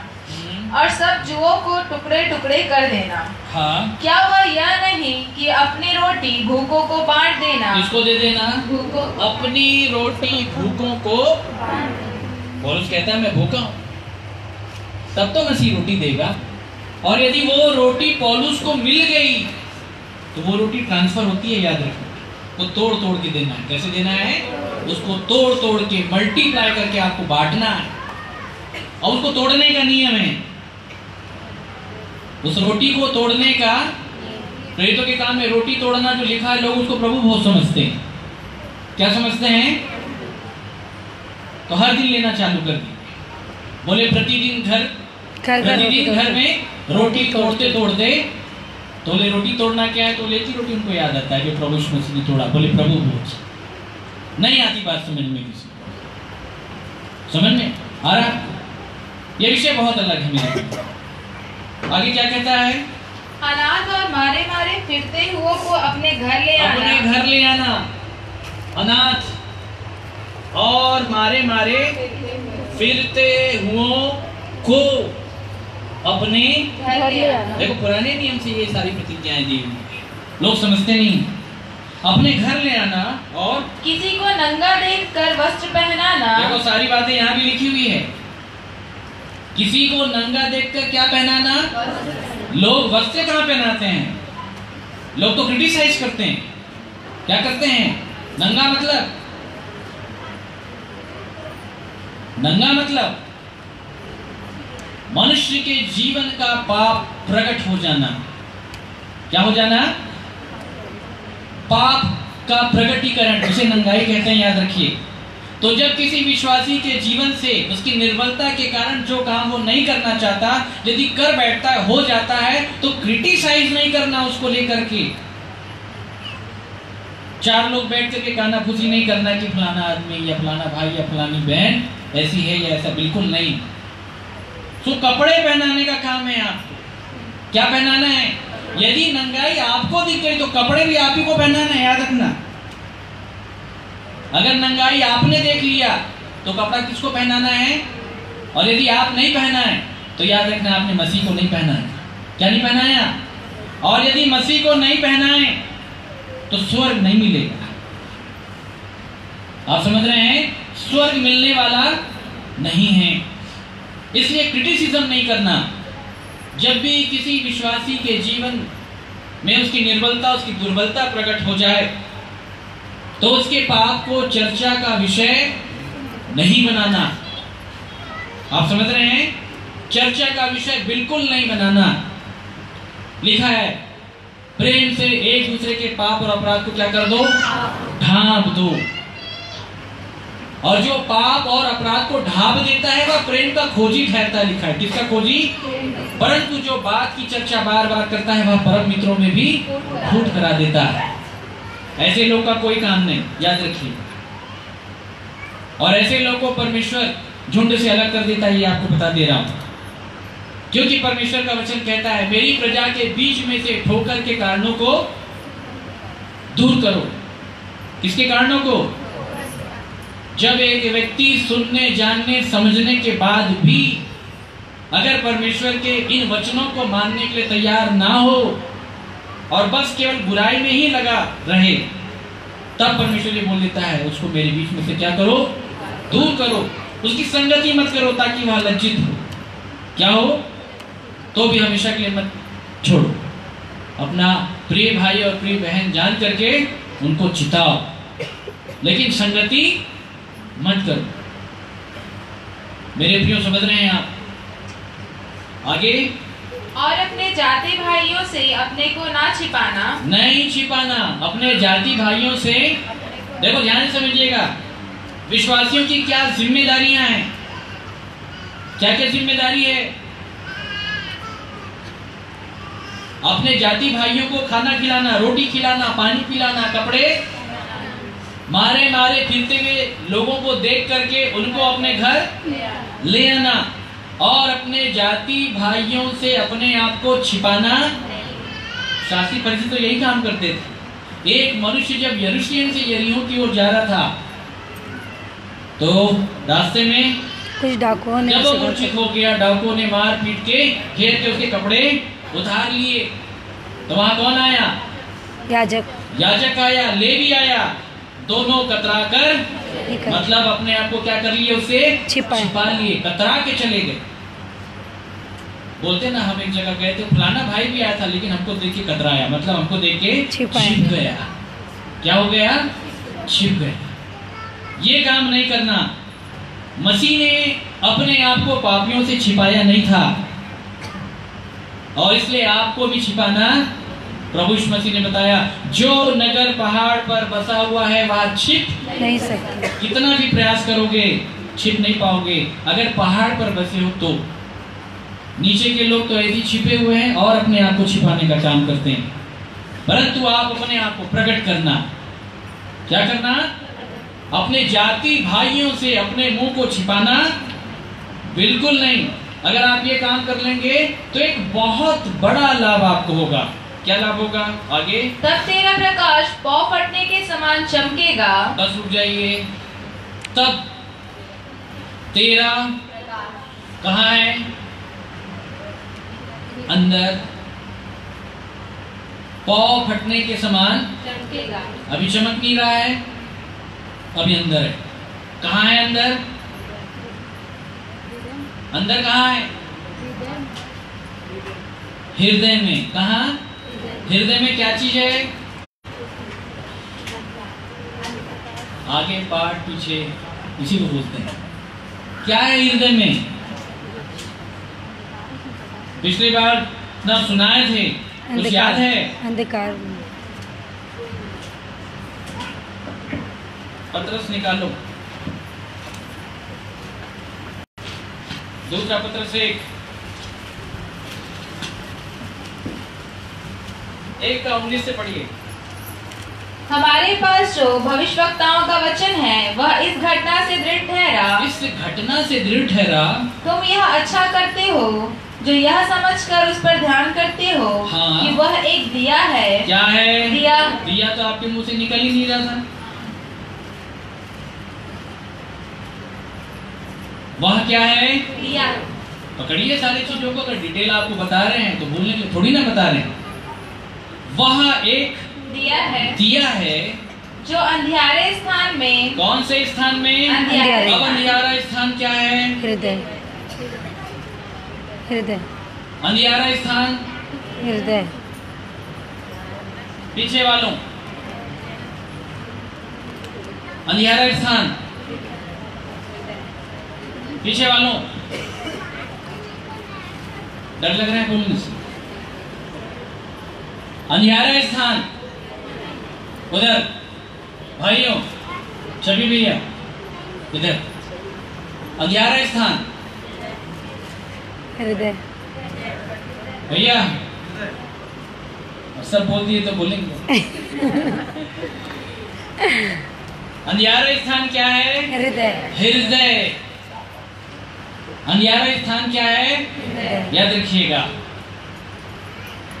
और सब जुओं को टुकड़े टुकड़े कर देना। हाँ। क्या वह यह नहीं कि अपनी रोटी भूखों को बांट देना? किसको दे देना? भूखों। अपनी रोटी भूखों को। पौलुस कहता है मैं भूखा हूं, तब तो मसीह रोटी देगा। और यदि वो रोटी पौलुस को मिल गई तो वो रोटी ट्रांसफर होती है, याद रखो। वो तोड़ तोड़ के देना है। कैसे देना है? उसको तोड़ तोड़ के मल्टीप्लाई करके आपको बांटना है। और उसको तोड़ने का नियम है, उस रोटी को तोड़ने का। प्रेरितों के काम में रोटी तोड़ना जो लिखा है, लोग उसको प्रभु बहुत समझते हैं। क्या समझते हैं? तो हर दिन लेना चालू कर दी। बोले प्रतिदिन घर में रोटी तोड़ते तोड़ते। तो बोले रोटी तोड़ना क्या है? तो लेती रोटी उनको याद आता है कि प्रभु यीशु मसीह ने तोड़ा। बोले प्रभु भोज। नहीं आती बात समझ में किसी, समझ में आ रहा? ये विषय बहुत अलग है मेरा। आगे क्या कहता है? अनाथ और मारे मारे फिरते हुओं को अपने घर ले आना। अपने घर ले आना। अनाथ और मारे मारे फिरते हुओं को अपने घर ले आना। देखो, पुराने नियम से ये सारी प्रतिज्ञाएं दी हुई, लोग समझते नहीं। अपने घर ले आना और किसी को नंगा देखकर वस्त्र पहनाना। देखो, सारी बातें यहाँ भी लिखी हुई है। किसी को नंगा देखकर क्या पहनाना? लोग वस्त्र कहाँ पहनाते हैं? लोग तो क्रिटिसाइज करते हैं। क्या करते हैं? नंगा मतलब मनुष्य के जीवन का पाप प्रकट हो जाना। क्या हो जाना? पाप का प्रकटीकरण, उसे नंगाई कहते हैं, याद रखिए। तो जब किसी विश्वासी के जीवन से उसकी निर्बलता के कारण जो काम वो नहीं करना चाहता, यदि कर बैठता है, हो जाता है, तो क्रिटिसाइज नहीं करना उसको लेकर के। चार लोग बैठ करके कानाफूसी नहीं करना कि फलाना आदमी या फलाना भाई या फलानी बहन ऐसी है या ऐसा, बिल्कुल नहीं। तो कपड़े पहनाने का काम है आपको। क्या पहनाना है? यदि नंगाई आपको दिख गई तो कपड़े भी आप ही को पहनाना है, याद रखना। अगर नंगाई आपने देख लिया तो कपड़ा किसको पहनाना है? और यदि आप नहीं पहना है तो याद रखना आपने मसीह को नहीं पहना है। क्या नहीं पहनाया? और यदि मसीह को नहीं पहनाए तो स्वर्ग नहीं मिलेगा। आप समझ रहे हैं? स्वर्ग मिलने वाला नहीं है। इसलिए क्रिटिसिज्म नहीं करना। जब भी किसी विश्वासी के जीवन में उसकी निर्बलता, उसकी दुर्बलता प्रकट हो जाए तो उसके पाप को चर्चा का विषय नहीं बनाना। आप समझ रहे हैं? चर्चा का विषय बिल्कुल नहीं बनाना। लिखा है प्रेम से एक दूसरे के पाप और अपराध को क्या कर दो? ढांप दो। और जो पाप और अपराध को ढांप देता है वह प्रेम का खोजी ठहरता है। लिखा है किसका खोजी? परंतु जो बात की चर्चा बार बार करता है वह परम मित्रों में भी फूट करा देता है। ऐसे लोग का कोई काम नहीं, याद रखिए। और ऐसे लोग को परमेश्वर झुंड से अलग कर देता है, ये आपको बता दे रहा हूं। क्योंकि परमेश्वर का वचन कहता है मेरी प्रजा के बीच में से ठोकर के कारणों को दूर करो। किसके कारणों को? जब एक व्यक्ति सुनने, जानने, समझने के बाद भी अगर परमेश्वर के इन वचनों को मानने के लिए तैयार ना हो और बस केवल बुराई में ही लगा रहे, तब परमेश्वर ये बोल देता है उसको मेरे बीच में से क्या करो? दूर करो। उसकी संगति मत करो ताकि वह लज्जित हो। क्या हो? तो भी हमेशा के लिए मत छोड़ो। अपना प्रिय भाई और प्रिय बहन जान करके उनको चिताओ, लेकिन संगति मत करो। मेरे प्रियो, समझ रहे हैं आप? आगे, और अपने जाति भाइयों से अपने को ना छिपाना। नहीं छिपाना। अपने जाति भाइयों से, देखो ध्यान से समझिएगा, विश्वासियों की क्या जिम्मेदारियां हैं, क्या क्या जिम्मेदारी है? अपने जाति भाइयों को खाना खिलाना, रोटी खिलाना, पानी पिलाना, कपड़े, मारे मारे फिरते हुए लोगों को देख करके उनको अपने घर ले आना, और अपने जाति भाइयों से अपने आप को छिपाना। शास्त्री फरीसी तो यही काम करते थे। एक मनुष्य जब यरूशलेम से यरीहो की ओर जा रहा था तो रास्ते में कुछ डाकुओं ने जब वो मूर्छित हो गया, डाकुओं ने मार पीट के घेर के उसके कपड़े उतार लिए। तो वहां कौन आया? याजक आया, लेवी आया। दोनों कतरा कर, मतलब अपने आप को क्या कर लिए? उसे छिपा लिए, कतरा के चले गए। बोलते ना, हम एक जगह गए थे, फलाना भाई भी आया था लेकिन हमको देख के कतराया, मतलब हमको देख के छिप गया। क्या हो गया? छिप गया। ये काम नहीं करना। मसीह ने अपने आप को पापियों से छिपाया नहीं था, और इसलिए आपको भी छिपाना प्रभु यीशु मसीह ने बताया, जो नगर पहाड़ पर बसा हुआ है वहां छिप नहीं सकते। कितना भी प्रयास करोगे छिप नहीं पाओगे। अगर पहाड़ पर बसे हो तो नीचे के लोग तो ऐसे छिपे हुए हैं और अपने आप को छिपाने का काम करते हैं, परंतु आप अपने आप को प्रकट करना। क्या करना? अपने जाति भाइयों से अपने मुंह को छिपाना बिल्कुल नहीं। अगर आप ये काम कर लेंगे तो एक बहुत बड़ा लाभ आपको होगा। क्या लाभ होगा? आगे, तब तेरा प्रकाश पौ फटने के समान चमकेगा। बस रुक जाइए। तब तेरा कहाँ है? अंदर। पौ फटने के समान चमकेगा। अभी चमक नहीं रहा है, अभी अंदर है। कहाँ है अंदर? अंदर कहाँ है? हृदय में। कहाँ? हृदय में क्या चीज है? आगे पाठ पीछे इसी को बोलते हैं। क्या है हृदय में? पिछली बार ना सुनाए थे, कुछ याद है? अंधकार। पत्रस निकालो, दूसरा पत्रस 1:19 से पढ़िए। हमारे पास जो भविष्यवक्ताओं का वचन है वह इस घटना से दृढ़ ठहरा। इस घटना से दृढ़ ठहरा। तुम यह अच्छा करते हो जो यह समझकर उस पर ध्यान करते हो हाँ। कि वह एक दिया है। क्या है? दिया। दिया तो आपके मुंह से निकल ही नहीं रहा था। वह क्या है? दिया। पकड़िए सारी चीजों को। अगर डिटेल आपको बता रहे हैं तो बोलने के लिए थोड़ी ना बता रहे हैं। वह एक दिया है जो अंधियारे स्थान में। कौन से स्थान में? अंधियारे। अब अंधियारा स्थान क्या है? हृदय। हृदय। अंधियारा स्थान हृदय। पीछे वालों, अंधियारा स्थान पीछे वालों, डर लग रहा है बोलने से। अंधियारा स्थान उधर, भाइयों, छवि भैया इधर। अंधियारा स्थान हृदय। भैया सब बोल दिए तो बोलेंगे। अंधियारा स्थान क्या है? हृदय। हृदय। अंधियारा स्थान क्या है? याद रखिएगा।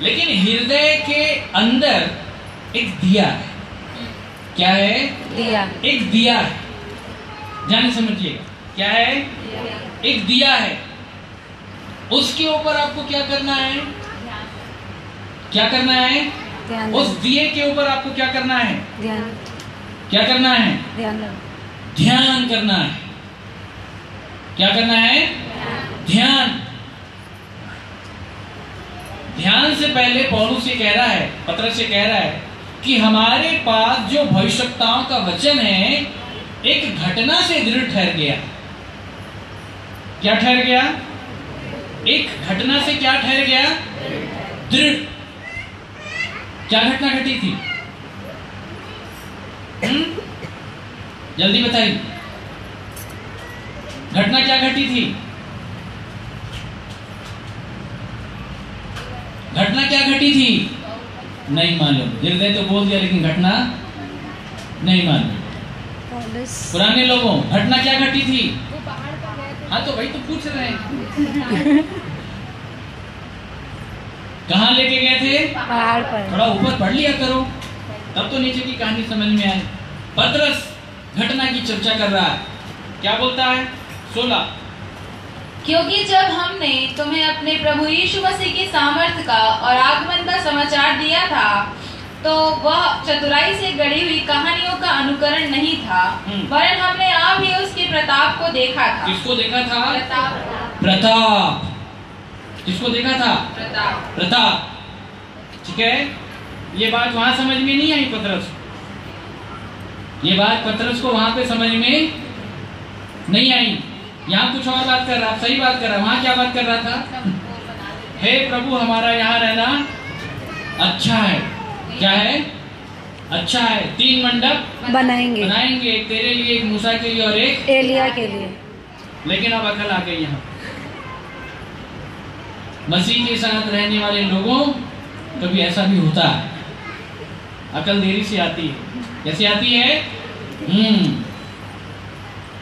लेकिन हृदय के अंदर एक दिया है। क्या है? दिया। एक दिया है, ध्यान से समझिएगा। क्या है? एक दिया है। उसके ऊपर आपको क्या करना है? क्या करना है? ध्यान। उस दिए के ऊपर आपको क्या करना है? ध्यान। क्या करना है? ध्यान। ध्यान करना है। क्या करना है? ध्यान। ध्यान से पहले पौलुस ये कह रहा है, पत्रस ये कह रहा है कि हमारे पास जो भविष्यवक्ताओं का वचन है एक घटना से दृढ़ ठहर गया। क्या ठहर गया? एक घटना से क्या ठहर गया? दृढ़। क्या घटना घटी थी? जल्दी बताइए, घटना क्या घटी थी? घटना क्या घटी थी? नहीं मालूम। हृदय तो बोल दिया लेकिन घटना नहीं मालूम। पुराने लोगों, घटना क्या घटी थी? हाँ तो भाई तो पूछ रहे हैं। कहाँ लेके गए थे? पहाड़ पर। थोड़ा ऊपर पढ़ लिया करो, तब तो नीचे की कहानी समझ में आए। पतरस घटना की चर्चा कर रहा है। क्या बोलता है? 16। क्योंकि जब हमने तुम्हें अपने प्रभु यीशु मसीह की सामर्थ का और आगमन का समाचार दिया था तो वह चतुराई से गढ़ी हुई कहानियों का अनुकरण नहीं था, वरन हमने आप ही उसके प्रताप को देखा था। किसको देखा था? प्रताप। प्रताप। किसको देखा था? प्रताप। प्रताप। ठीक है, ये बात वहां समझ में नहीं आई पतरस। ये बात पतरस को वहां पे समझ में नहीं आई। यहाँ कुछ और बात कर रहा, सही बात कर रहा। वहां क्या बात कर रहा था? हे प्रभु, हमारा यहाँ रहना अच्छा है। क्या है? अच्छा है। 3 मंडप बनाएंगे। एक तेरे लिए, एक मूसा के लिए और एक एलिया के लिए। लेकिन अब अकल आ गई। यहाँ मसीह के साथ रहने वाले लोगों कभी ऐसा भी होता है, अकल देरी से आती है। कैसे आती है?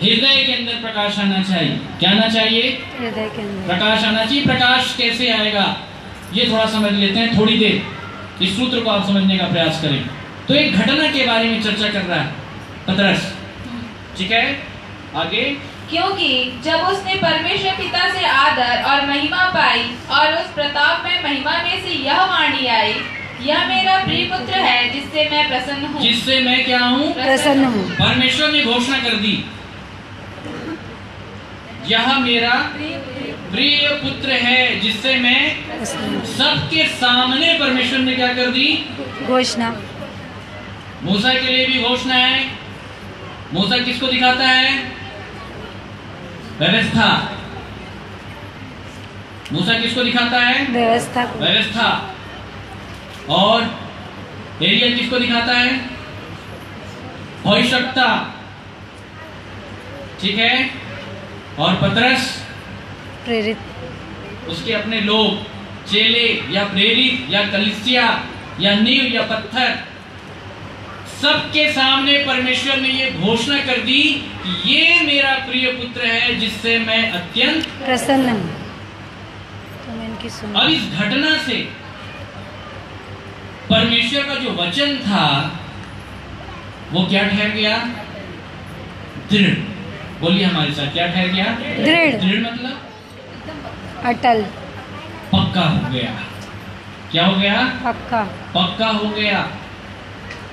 हृदय के अंदर प्रकाश आना चाहिए। क्या आना चाहिए? हृदय के अंदर प्रकाश आना चाहिए। प्रकाश कैसे आएगा ये थोड़ा समझ लेते हैं, थोड़ी देर इस सूत्र को आप समझने का प्रयास करें। तो एक घटना के बारे में चर्चा कर रहा है पतरस। ठीक है, आगे। क्योंकि जब उसने परमेश्वर पिता से आदर और महिमा पाई और उस प्रताप में महिमा में से यह वाणी आई, यह मेरा प्रिय पुत्र है जिससे मैं प्रसन्न हूँ। जिससे मैं क्या हूँ? प्रसन्न हूँ। परमेश्वर ने घोषणा कर दी, यह मेरा प्रिय पुत्र है जिससे मैं सबके सामने। परमेश्वर ने क्या कर दी? घोषणा। मूसा के लिए भी घोषणा है। मूसा किसको दिखाता है? व्यवस्था। मूसा किसको दिखाता है? व्यवस्था। व्यवस्था। और एलिया किसको दिखाता है? भविष्यवक्ता। ठीक है, और पतरस प्रेरित, उसके अपने लोग, चेले या प्रेरित या कलीसिया या नींव या पत्थर, सबके सामने परमेश्वर ने ये घोषणा कर दी कि ये मेरा प्रिय पुत्र है जिससे मैं अत्यंत प्रसन्न हूँ। तो मैं इनकी सुन। अब इस घटना से परमेश्वर का जो वचन था वो क्या ठहर गया? दृढ़। बोलिए हमारे साथ, क्या ठहर गया? दृढ़। दृढ़ मतलब अटल, पक्का हो गया। क्या हो गया? पक्का। पक्का हो गया।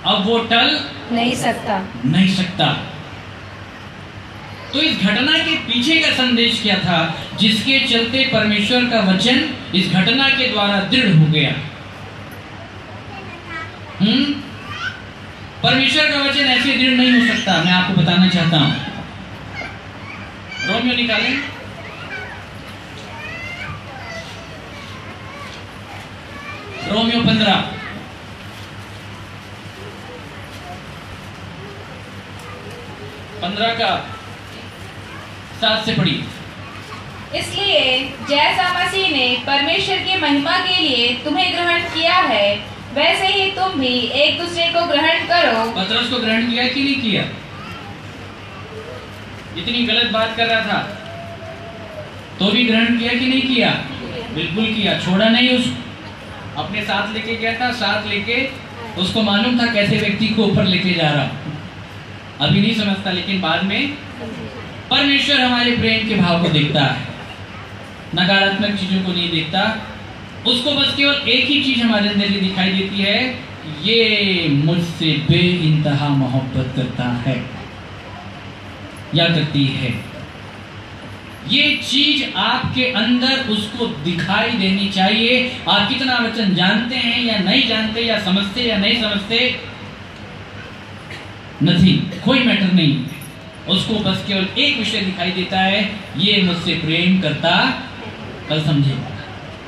अब वो टल नहीं सकता। तो इस घटना के पीछे का संदेश क्या था, जिसके चलते परमेश्वर का वचन इस घटना के द्वारा दृढ़ हो गया। परमेश्वर का वचन ऐसे दृढ़ नहीं हो सकता। मैं आपको बताना चाहता हूं। रोमियो निकालें। रोमियो 15 का 7 से पढ़ी। इसलिए जैसा मसीह ने परमेश्वर की महिमा के लिए तुम्हें ग्रहण किया है, वैसे ही तुम भी एक दूसरे को ग्रहण करो। पतरस को ग्रहण किया कि नहीं किया? इतनी गलत बात कर रहा था तो भी ग्रहण किया कि नहीं किया? बिल्कुल किया, छोड़ा नहीं। उसको अपने साथ लेके गया था, साथ लेके उसको मालूम था कैसे व्यक्ति को ऊपर लेके जा रहा। अभी नहीं समझता, लेकिन बाद में परमेश्वर हमारे प्रेम के भाव को देखता है, नकारात्मक चीजों को नहीं देखता। उसको बस केवल एक ही चीज हमारे अंदर ये दिखाई देती है, ये मुझसे बेइंतहा मोहब्बत करता है या करती है। ये चीज आपके अंदर उसको दिखाई देनी चाहिए। आप कितना वचन जानते हैं या नहीं जानते, या समझते या नहीं समझते, नहीं, कोई मैटर नहीं। उसको बस केवल एक विषय दिखाई देता है, ये मुझसे प्रेम करता। कल समझेगा,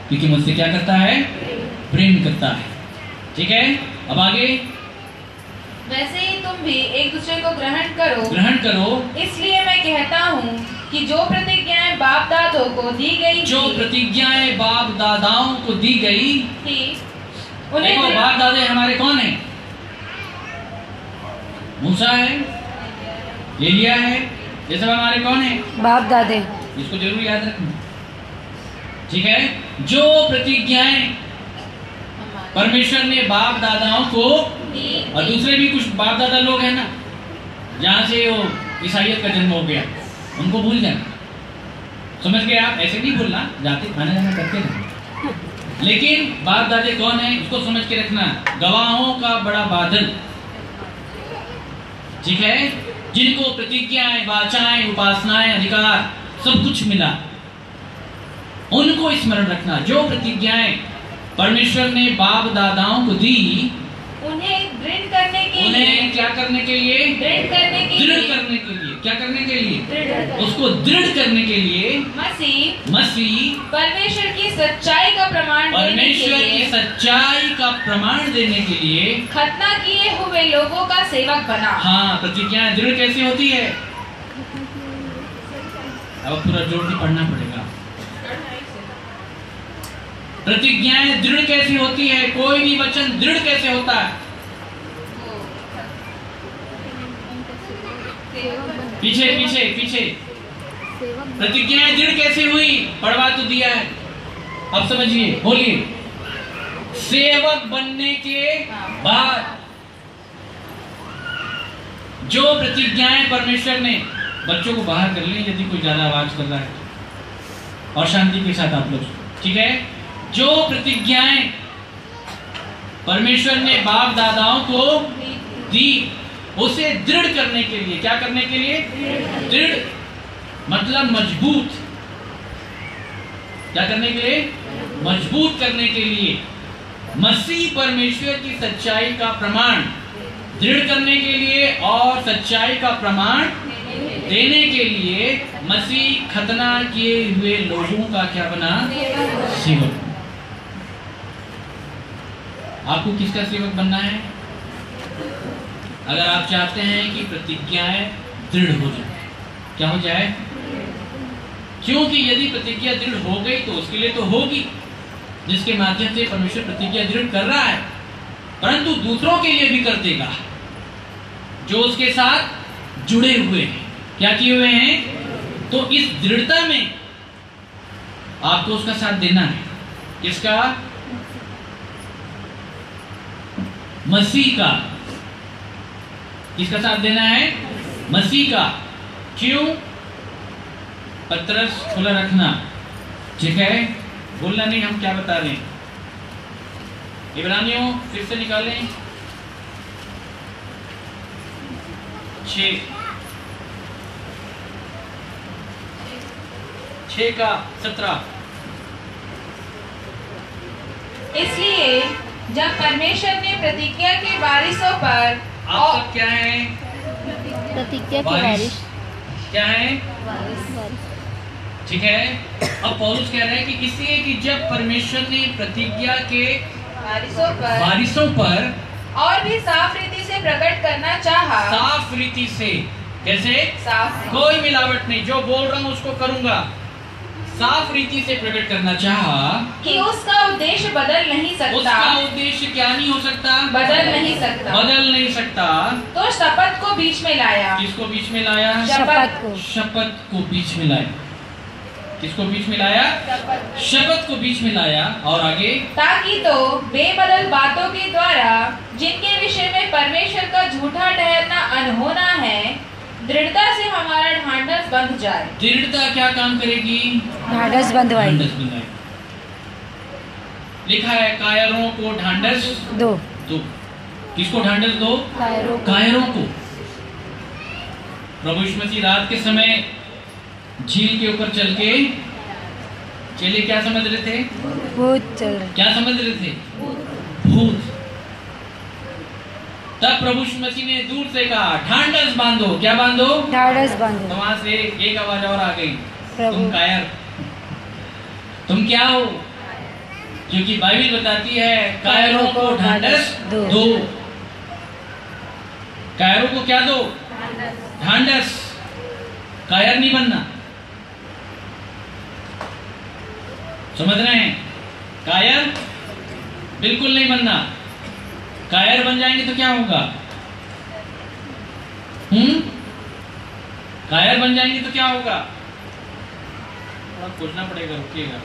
क्योंकि मुझसे क्या करता है? प्रेम करता है। ठीक है, अब आगे। वैसे ही तुम भी एक दूसरे को ग्रहण करो। इसलिए मैं कहता हूँ कि जो प्रतिज्ञाएं बाप दादों को दी गई थी, उन्हें बाप दादे हमारे कौन है? मूसा है, एलिया है, ये सब हमारे कौन है? बाप दादे। इसको जरूर याद रखना। ठीक है, जो प्रतिज्ञाएं परमेश्वर ने बाप दादाओं को, और दूसरे भी कुछ बाप दादा लोग हैं ना, जहां से वो ईसाइयत का जन्म हो गया, उनको भूल जाना। समझ गए आप? ऐसे नहीं भूलना, जाते आना जाना करते रहना, लेकिन बाप दादे कौन है इसको समझ के रखना। गवाहों का बड़ा बादल, ठीक है, जिनको प्रतिज्ञाएं, वाचाएं, उपासनाएं, अधिकार सब कुछ मिला, उनको स्मरण रखना। जो प्रतिज्ञाएं परमेश्वर ने बाप दादाओं को दी, उन्हें दृढ़ करने के लिए, उन्हें क्या करने के लिए? दृढ़ करने के दृढ़ लिए, करने के लिए। क्या करने के लिए? दृढ़। उसको दृढ़ करने के लिए मसीह परमेश्वर की सच्चाई का प्रमाण देने के परमेश्वर लिए, की सच्चाई का प्रमाण देने के लिए खतना किए हुए लोगों का सेवक बना। हाँ, प्रतिज्ञाएं दृढ़ कैसे होती है? अब पूरा जोड़ के पढ़ना पड़ेगा। प्रतिज्ञाएं दृढ़ कैसे होती है? कोई भी वचन दृढ़ कैसे होता है? पीछे पीछे पीछे। प्रतिज्ञाएं दृढ़ कैसे हुई? पढ़वा तो दिया है, अब समझिए, बोलिए। सेवक बनने के बाद जो प्रतिज्ञाएं परमेश्वर ने, बच्चों को बाहर कर लें यदि कोई ज्यादा आवाज कर रहा है, और शांति के साथ आप लोग, ठीक है। जो प्रतिज्ञाएं परमेश्वर ने बाप दादाओं को दी, उसे दृढ़ करने के लिए, क्या करने के लिए? दृढ़ मतलब मजबूत। क्या करने के लिए? मजबूत करने के लिए। मसीह परमेश्वर की सच्चाई का प्रमाण दृढ़ करने के लिए और सच्चाई का प्रमाण देने के लिए मसीह खतना किए हुए लोगों का क्या बना? सेवक। आपको किसका सेवक बनना है? अगर आप चाहते हैं कि प्रतिज्ञाएं दृढ़ हो जाए, क्या हो जाए? क्योंकि यदि प्रतिज्ञा दृढ़ हो गई तो उसके लिए तो होगी, जिसके माध्यम से परमेश्वर प्रतिज्ञा दृढ़ कर रहा है, परंतु दूसरों के लिए भी कर देगा जो उसके साथ जुड़े हुए हैं। क्या किए हुए हैं? तो इस दृढ़ता में आपको उसका साथ देना है। किसका? मसीह का। किसका साथ देना है? मसीह का। क्यों? पत्रस खुला रखना, ठीक है, बोलना नहीं हम क्या बता रहे हैं। इब्रानियों फिर से निकालें, 6 का 17। इसलिए जब परमेश्वर ने प्रतिज्ञा के बारिशों पर आप सब क्या है? प्रतिज्ञा की बारिश। क्या है? बारिश। ठीक है। अब पौलुस कह रहे हैं कि इसलिए कि जब परमेश्वर ने प्रतिज्ञा के बारिशों पर और भी साफ रीति से प्रकट करना चाहा। साफ रीति से कैसे? साफ। कोई मिलावट नहीं, जो बोल रहा हूँ उसको करूंगा। साफ रीति से प्रकट करना चाहा कि उसका उद्देश्य बदल नहीं सकता। उसका उद्देश्य क्या नहीं हो सकता? बदल नहीं सकता। बदल नहीं सकता। तो शपथ को बीच में लाया। किसको बीच में लाया? शपथ को। शपथ को बीच में लाया। किसको बीच में लाया? शपथ को बीच में लाया। और आगे, ताकि तो बेबदल बातों के द्वारा जिनके विषय में परमेश्वर का झूठा ठहरना अनहोना है, दृढ़ता से हमारा ढांढस बंध जाए। दृढ़ता क्या काम करेगी? ढांढस बंधवाई। ढांढस बंधाई। लिखा है कायरों को ढांढस दो। किसको ढांढस दो? कायरों को। प्रभु यीशु मसीह रात के समय झील के ऊपर चल के चले क्या समझ रहे थे? भूत चल रहे। क्या समझ रहे थे? भूत। तब प्रभु यीशु मसीह ने दूर से कहा ढांढस बांधो। क्या बांधो? ढांढस बांधो। तो वहां से एक आवाज और आ गई, प्रभु। तुम कायर, तुम क्या हो? क्योंकि बाइबल बताती है कायरों को ढांढस दो। कायरों को क्या दो? ढांढस। कायर नहीं बनना। समझ रहे हैं? कायर बिल्कुल नहीं बनना। कायर बन जाएंगे तो क्या होगा? कायर बन जाएंगे तो क्या होगा? थोड़ा पूछना पड़ेगा, रुकिएगा,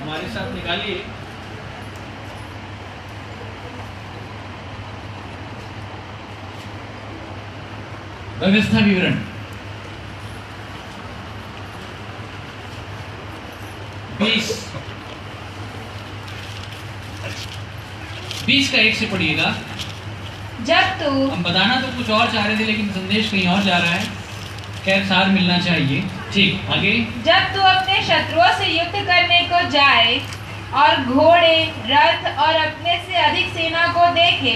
हमारे साथ निकालिए। व्यवस्था विवरण 20 का 1 से पढ़िएगा। जब तू, हम बताना तो कुछ और चाह रहे थे लेकिन संदेश कहीं और जा रहा है। खैर सार मिलना चाहिए। ठीक, आगे। जब तू अपने शत्रुओं से युद्ध करने को जाए और घोड़े, रथ और अपने से अधिक सेना को देखे,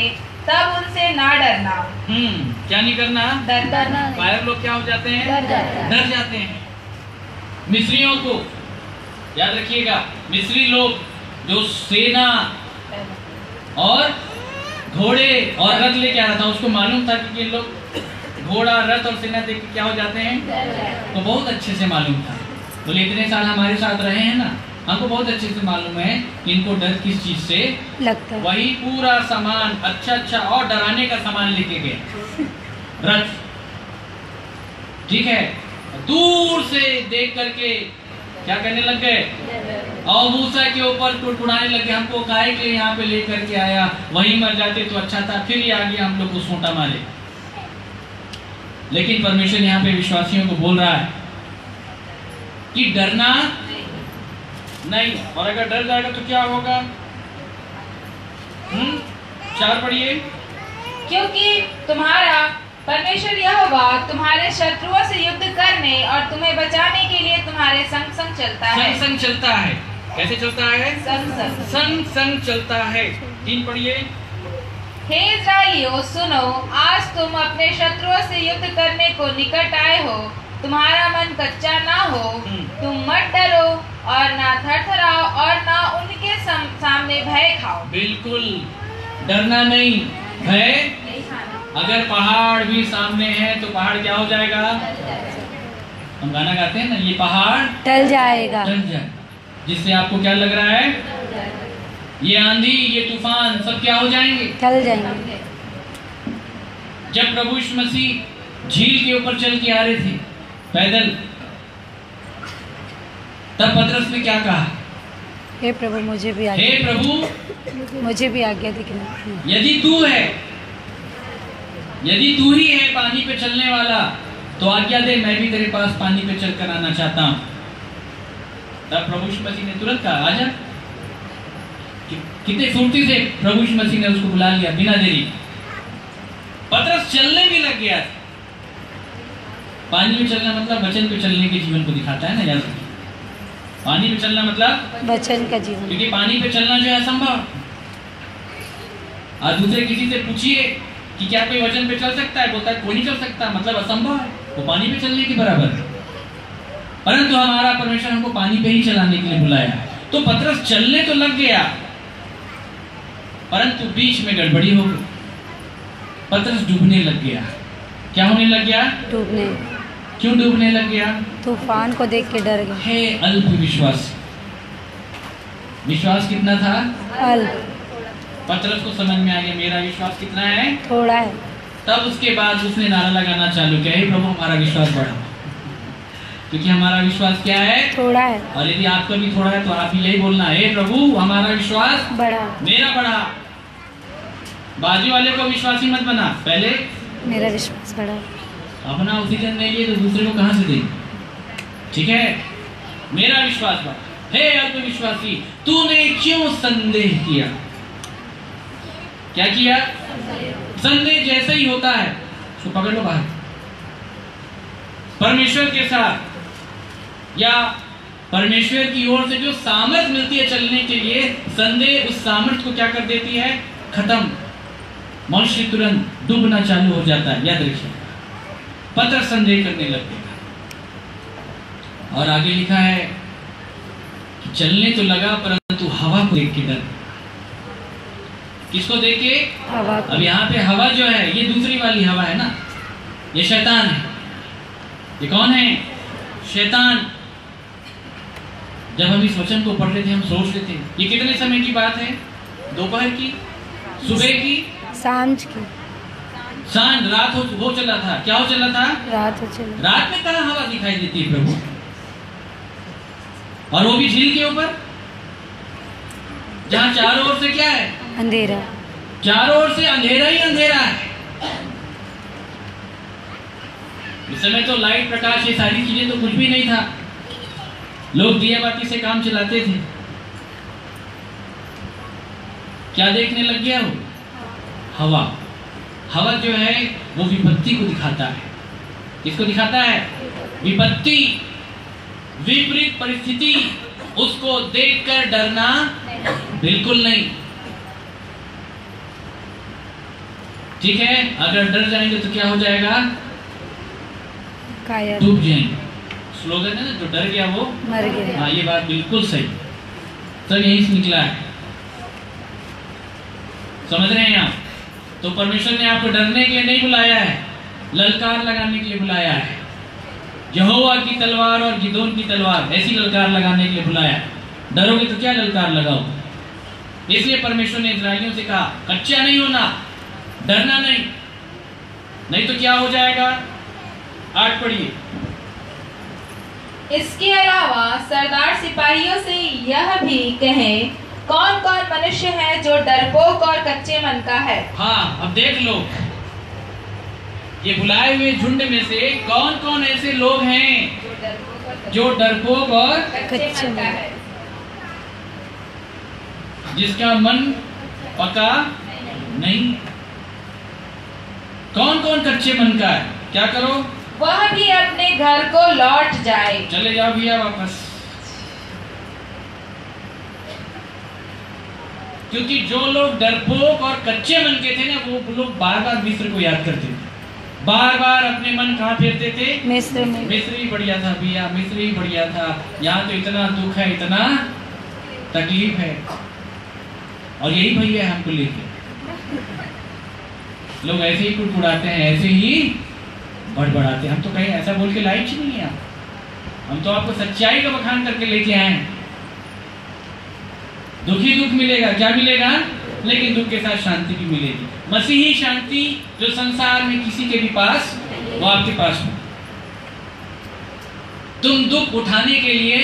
तब उनसे ना डरना। क्या नहीं करना? डरना। कायर लोग क्या हो जाते हैं? डर जाते हैं। मिस्रियों को याद रखिएगा, मिस्री लोग जो सेना और घोड़े और रथ लेके आ रहा था, उसको मालूम था कि ये लोग घोड़ा, रथ और सेना देख के क्या हो जाते हैं? तो बहुत अच्छे से मालूम था। बोले इतने साल हमारे साथ रहे हैं ना, हमको बहुत अच्छे से मालूम है कि इनको डर किस चीज से लगता है। वही पूरा सामान अच्छा और डराने का सामान लेके गए, रथ। ठीक है, दूर से देख करके क्या करने लग गए? और मूसा के ऊपर टुड़टुड़ाने लगे, हमको काहे के यहाँ पे लेकर के आया, वहीं मर जाते तो अच्छा था, फिर ये आगे हम लोग को सोटा मारे। लेकिन परमेश्वर यहाँ पे विश्वासियों को बोल रहा है कि डरना नहीं। और अगर डर जाएगा तो क्या होगा? 4 पढ़िए। क्योंकि तुम्हारा परमेश्वर यहोवा तुम्हारे शत्रुओं से युद्ध करने और तुम्हें बचाने के लिए तुम्हारे संग संग चलता है। संग चलता है। कैसे चलता है? संग चलता है। 3 पढ़िए। हे इस्राएलियों सुनो, आज तुम अपने शत्रुओं से युद्ध करने को निकट आए हो। तुम्हारा मन कच्चा ना हो, तुम मत डरो और ना थरथराओ और ना उनके सामने भय खाओ। बिल्कुल डरना नहीं, भय। अगर पहाड़ भी सामने है तो पहाड़ क्या हो जाएगा? हम गाना गाते हैं ना, ये पहाड़ टल जाएगा। जिससे आपको क्या लग रहा है? ये आंधी, ये तूफान सब क्या हो जाएंगे? टल जाएंगे। जब प्रभु यीशु मसीह झील के ऊपर चल के आ रहे थे पैदल, तब पतरस ने क्या कहा? हे प्रभु मुझे भी आज्ञा, हे प्रभु मुझे भी आज्ञा दिखना। यदि तू है, यदि तू ही है पानी पे चलने वाला, तो आज्ञा दे, मैं भी तेरे पास पानी पे चल कर आना चाहता हूं। तब प्रभु यीशु मसीह ने तुरंत कहा आजा। कितने फुर्ती से प्रभु यीशु मसीह ने उसको बुला लिया बिना देरी। पतरस चलने भी लग गया। पानी में चलना मतलब वचन पे चलने के जीवन को दिखाता है ना, याद रखिए। पानी पे चलना मतलब वचन का जीवन, क्योंकि पानी पे चलना जो है असंभव। आज दूसरे किसी से पूछिए कि क्या कोई वचन पे चल सकता है, बोलता है कोई नहीं चल सकता, मतलब असंभव है, वो पानी पे चलने के बराबर है। परंतु हमारा परमेश्वर हमको पानी पे ही चलाने के लिए बुलाया है। तो पतरस चलने तो लग गया, परंतु बीच में गड़बड़ी हो गई। पतरस डूबने लग गया। क्या होने लग गया? डूबने। क्यों डूबने लग गया? तूफान को देख के डर गया। हे अल्प विश्वास। विश्वास कितना था? अल्प। पतरस को समझ में आ गया मेरा विश्वास कितना है? थोड़ा है। तब उसके बाद उसने नारा लगाना चालू किया, हे प्रभु हमारा विश्वास बढ़ाओ, क्योंकि हमारा विश्वास क्या है? थोड़ा है। और यदि आपका भी थोड़ा है तो आप यही बोलना, हे प्रभु हमारा विश्वास बढ़ा, मेरा बढ़ा। बाजू वाले को विश्वासी मत बना, पहले मेरा विश्वास बढ़ा। अपना ऑक्सीजन नहीं लिए तो दूसरे को कहां से देंगे? ठीक है, मेरा विश्वास बढ़ा। हे अल्प विश्वासी, तूने क्यों संदेह किया? क्या किया? संदेह जैसे ही होता है उसको पकड़ लो बाहर। परमेश्वर के साथ या परमेश्वर की ओर से जो सामर्थ मिलती है चलने के लिए, संदेह उस सामर्थ को क्या कर देती है? खत्म। मनुष्य तुरंत डूबना चालू हो जाता है। याद रखिए, पतरस संदेह करने लग गया। और आगे लिखा है कि चलने तो लगा परंतु हवा को देख के डर। किसको देख के? हवा। अब यहाँ पे हवा जो है ये दूसरी वाली हवा है ना, ये शैतान है। ये कौन है? शैतान। जब हम इस वचन को पढ़ रहे थे हम सोच रहे थे ये कितने समय की बात है? दोपहर की, सुबह की, सांझ की, सांझ, रात हो चला था। क्या हो चला था? रात हो चला। रात में कहाँ हवा दिखाई देती है प्रभु? और वो भी झील के ऊपर, जहाँ चारों ओर से क्या है? अंधेरा। चारों ओर से अंधेरा ही अंधेरा है। इस समय तो लाइट, प्रकाश, ये सारी चीजें तो कुछ भी नहीं था। लोग दिया बाती से काम चलाते थे। क्या देखने लग गया वो? हवा। हवा जो है वो विपत्ति को दिखाता है। किसको दिखाता है? विपत्ति, विपरीत परिस्थिति। उसको देखकर डरना बिल्कुल नहीं। ठीक है, अगर डर जाएंगे तो क्या हो जाएगा? कायर, डूब जाएंगे। स्लोगन है ना, जो डर गया वो मर गया। हाँ, ये बात बिल्कुल सही, सब यहीं से निकला है। समझ रहे हैं आप? तो परमेश्वर ने आपको डरने के लिए नहीं बुलाया है, ललकार लगाने के लिए बुलाया है। यहोवा की तलवार और गिदोन की तलवार, ऐसी ललकार लगाने के लिए बुलाया। डरोगे तो क्या ललकार लगाओ? इसलिए परमेश्वर ने इस्राएलियों से कहा कच्चा नहीं होना, डरना नहीं, नहीं तो क्या हो जाएगा? 8 पढ़िए। इसके अलावा सरदार सिपाहियों से यह भी कहे, कौन कौन मनुष्य है जो डरपोक और कच्चे मन का है? हाँ, अब देख लो, ये बुलाए हुए झुंड में से कौन कौन ऐसे लोग हैं जो डरपोक और कच्चे मन का है, जिसका मन पका नहीं। कौन कौन कच्चे मन का है? क्या करो? वह भी अपने घर को लौट जाए। चले जाओ भैया वापस। क्योंकि जो लोग डरपोक और कच्चे मन के थे ना, वो लोग बार बार मिस्र को याद करते थे, बार बार अपने मन कहाँ फेरते थे? मिस्र में। मिस्र ही बढ़िया था भैया, मिस्र ही बढ़िया था, यहाँ तो इतना दुख है, इतना तकलीफ है, और यही भैया हमको लेके। लोग ऐसे ही कुड़कुड़ाते हैं, ऐसे ही बड़बड़ाते हैं। हम तो कहीं ऐसा बोल के लायक ही नहीं है, हम तो आपको सच्चाई का बखान करके लेके आए हैं। दुखी दुख मिलेगा, क्या मिलेगा? लेकिन दुख के साथ शांति भी मिलेगी। मसीही शांति जो संसार में किसी के भी पास, वो आपके पास हो। तुम दुख उठाने के लिए,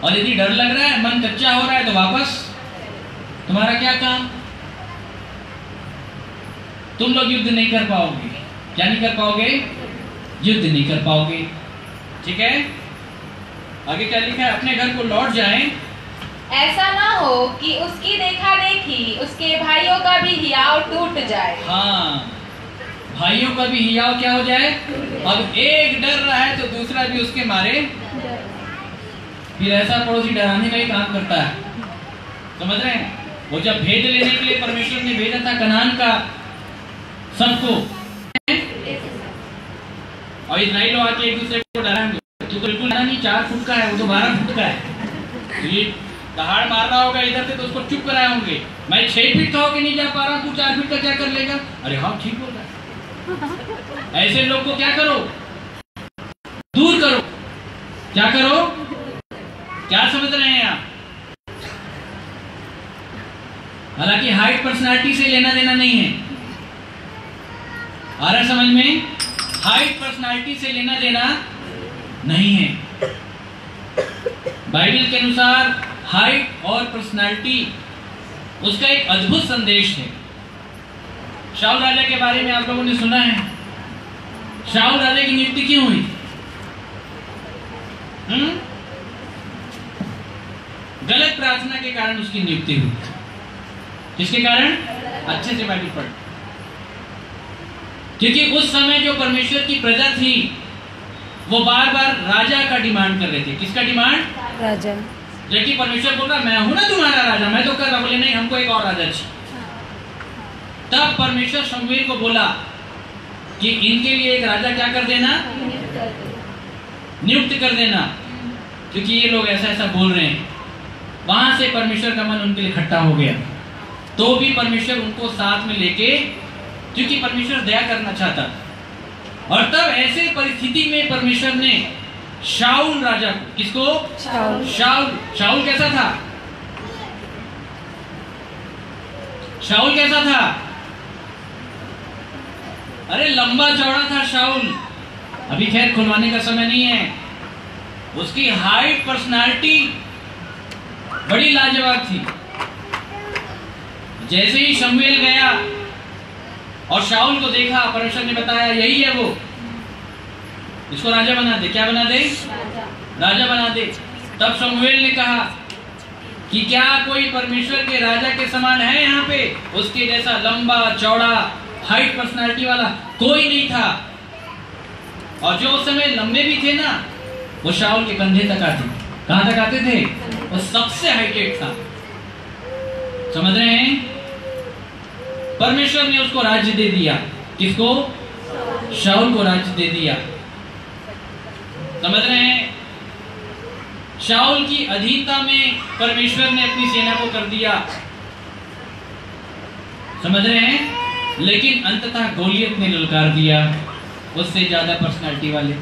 और यदि डर लग रहा है, मन कच्चा हो रहा है, तो वापस तुम्हारा क्या काम? तुम लोग युद्ध नहीं कर पाओगे। क्या नहीं कर पाओगे? युद्ध नहीं कर पाओगे। ठीक है, आगे क्या लिखा है? अपने घर को लौट जाएं ऐसा ना हो कि उसकी देखा देखी उसके भाइयों का भी हियाव टूट जाए। हाँ, भाइयों का भी हियाव क्या हो जाए? अब एक डर रहा है तो दूसरा भी उसके मारे, फिर ऐसा पड़ोसी डराने का ही काम करता है। समझ रहे हैं? वो जब भेद लेने के लिए परमेश्वर ने भेजा था कनान का सबको, और इस्राएल लोग आके एक दूसरे को डराएंगे, तू तो बिल्कुल डरा नहीं, 4 फुट का है, वो तो 12 फुट का है। तो ये दहाड़ मार रहा होगा इधर से तो उसको चुप कराए होंगे, मैं 6 फीट का होके नहीं जा पा रहा, तू 4 फीट का क्या कर लेगा? अरे हाँ ठीक बोल रहा है। ऐसे लोग को क्या करो? दूर करो। क्या करो? क्या समझ रहे हैं आप? हालांकि हाइट पर्सनालिटी से लेना देना नहीं है, आ रहा समझ में? हाइट पर्सनालिटी से लेना देना नहीं है। बाइबल के अनुसार हाइट और पर्सनालिटी उसका एक अद्भुत संदेश है। शाऊल राजा के बारे में आप लोगों ने सुना है, शाऊल राजा की नियुक्ति क्यों हुई? गलत प्रार्थना के कारण उसकी नियुक्ति हुई। किसके कारण? अच्छे से बाइबल पढ़। क्योंकि उस समय जो परमेश्वर की प्रजा थी वो बार बार राजा का डिमांड कर रहे थे। किसका डिमांड? राजा। जबकि परमेश्वर बोल रहा मैं हूं ना तुम्हारा राजा, मैं तो कर रहा। बोले नहीं, हमको एक और राजा चाहिए। तब परमेश्वर शमूएल को बोला कि इनके लिए एक राजा क्या कर देना? नियुक्त कर देना, क्योंकि ये लोग ऐसा ऐसा बोल रहे हैं। वहां से परमेश्वर का मन उनके लिए खट्टा हो गया, तो भी परमेश्वर उनको साथ में लेके, क्योंकि परमेश्वर दया करना चाहता था। और तब ऐसे परिस्थिति में परमेश्वर ने शाऊल राजा को, किसको? शाऊल कैसा था? शाऊल कैसा था? अरे लंबा चौड़ा था शाऊल। अभी खैर खुलवाने का समय नहीं है। उसकी हाइट पर्सनालिटी बड़ी लाजवाब थी। जैसे ही शमूएल गया और शाऊल को देखा, परमेश्वर ने बताया यही है वो, इसको राजा बना दे। क्या बना दे? राजा बना दे। तब शमूएल ने कहा कि क्या कोई परमेश्वर के राजा के समान है यहाँ पे? उसके जैसा लंबा चौड़ा हाइट पर्सनालिटी वाला कोई नहीं था। और जो उस समय लंबे भी थे ना, वो शाऊल के कंधे तक आते। कहां तक आते थे? वो सबसे हाइटेड था। समझ रहे हैं? परमेश्वर ने उसको राज्य दे दिया। किसको? शाऊल को राज्य दे दिया। समझ रहे हैं? शाऊल की अधीनता में परमेश्वर ने अपनी सेना को कर दिया। समझ रहे हैं? लेकिन अंततः गोलियत ने ललकार दिया, उससे ज्यादा पर्सनालिटी वाले।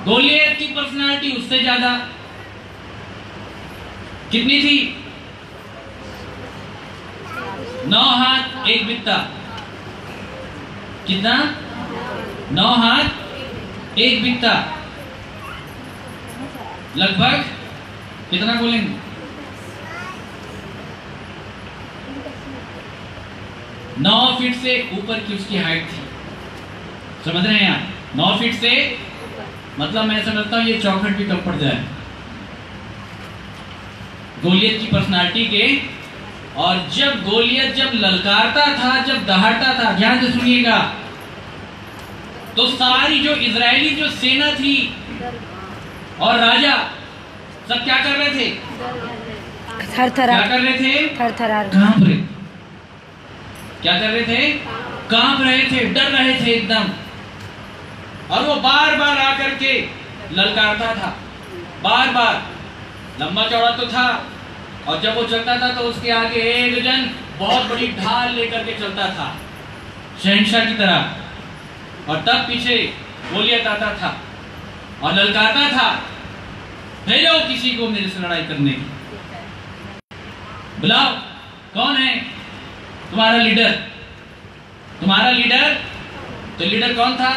गोलियत की पर्सनालिटी उससे ज्यादा कितनी थी? 9 हाथ 1 बित्ता। कितना? 9 हाथ 1 बित्ता। लगभग कितना बोलेंगे? 9 फीट से ऊपर की उसकी हाइट थी। समझ रहे हैं आप? 9 फीट से मतलब मैं समझता हूं ये चौखट भी कम पड़ जाए गोलियत की पर्सनालिटी के। और जब गोलियत जब ललकारता था, जब दहाड़ता था, ध्यान से सुनिएगा, तो सारी जो इजरायली जो सेना थी और राजा सब क्या कर रहे थे? थरथरा। क्या कर रहे थे? थरथरा। कांप रहे। क्या कर रहे थे? कांप रहे थे, डर रहे थे एकदम। और वो बार बार आकर के ललकारता था, बार बार। लंबा चौड़ा तो था, और जब वो चलता था तो उसके आगे एक जन बहुत बड़ी ढाल लेकर के चलता था, शहंशाह की तरह। और तब पीछे गोलियत आता था और ललकारता था, भेजो किसी को मेरे से लड़ाई करने की, बुलाओ, कौन है तुम्हारा लीडर? तुम्हारा लीडर? तो लीडर कौन था?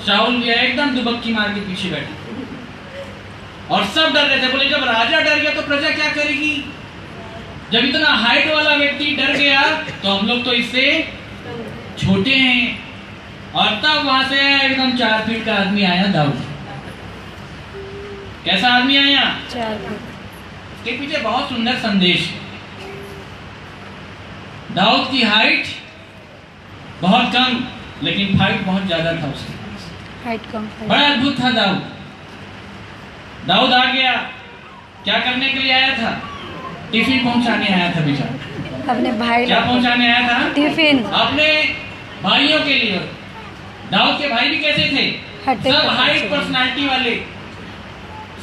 शाऊल भी एकदम दुबक्की मार के पीछे बैठे। और सब डर रहे थे। बोले जब राजा डर गया तो प्रजा क्या करेगी? जब इतना हाइट वाला व्यक्ति डर गया तो हम लोग तो इससे छोटे हैं। और तब वहां से एकदम 4 फीट का आदमी आया, दाऊद। कैसा आदमी आया? 4 फीट। के पीछे बहुत सुंदर संदेश है। दाऊद की हाइट बहुत कम, लेकिन फाइट बहुत ज्यादा था उसके पास। हाइट कम, बड़ा अद्भुत था दाऊद। दाऊद आ गया, क्या करने के लिए आया था? टिफिन पहुंचाने आया था बेचारा। अपने भाई क्या पहुंचाने आया था? टिफिन। अपने भाइयों के लिए। दाऊद के भाई भी कैसे थे? सब हाइट पर्सनालिटी वाले,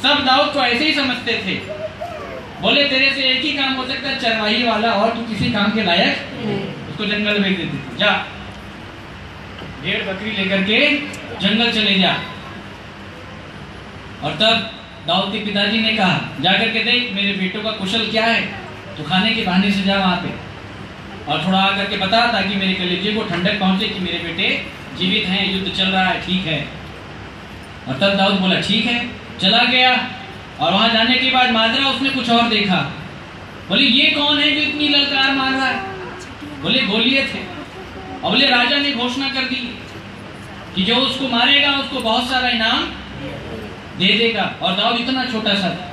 सब दाऊद को ऐसे ही समझते थे। बोले तेरे से एक ही काम हो सकता है, चरवाही वाला, और तू किसी काम के लायक। उसको जंगल भेज देते थे, जा भेड़ बकरी लेकर के जंगल चले जा। और तब दाऊद के पिताजी ने कहा, जाकर के देख मेरे बेटों का कुशल क्या है, तो खाने के बहाने से जा वहां पे और थोड़ा आकर के बता, ताकि मेरे कलेजे को ठंडक पहुंचे कि मेरे बेटे जीवित हैं, युद्ध चल रहा है, ठीक है। और तब दाऊद बोला ठीक है, चला गया। और वहां जाने के बाद माजरा उसने कुछ और देखा। बोले ये कौन है जो इतनी ललकार मार रहा है? बोले गोलियत है। और बोले राजा ने घोषणा कर दी कि जो उसको मारेगा उसको बहुत सारा इनाम दे देगा। और दाऊद इतना छोटा सा था,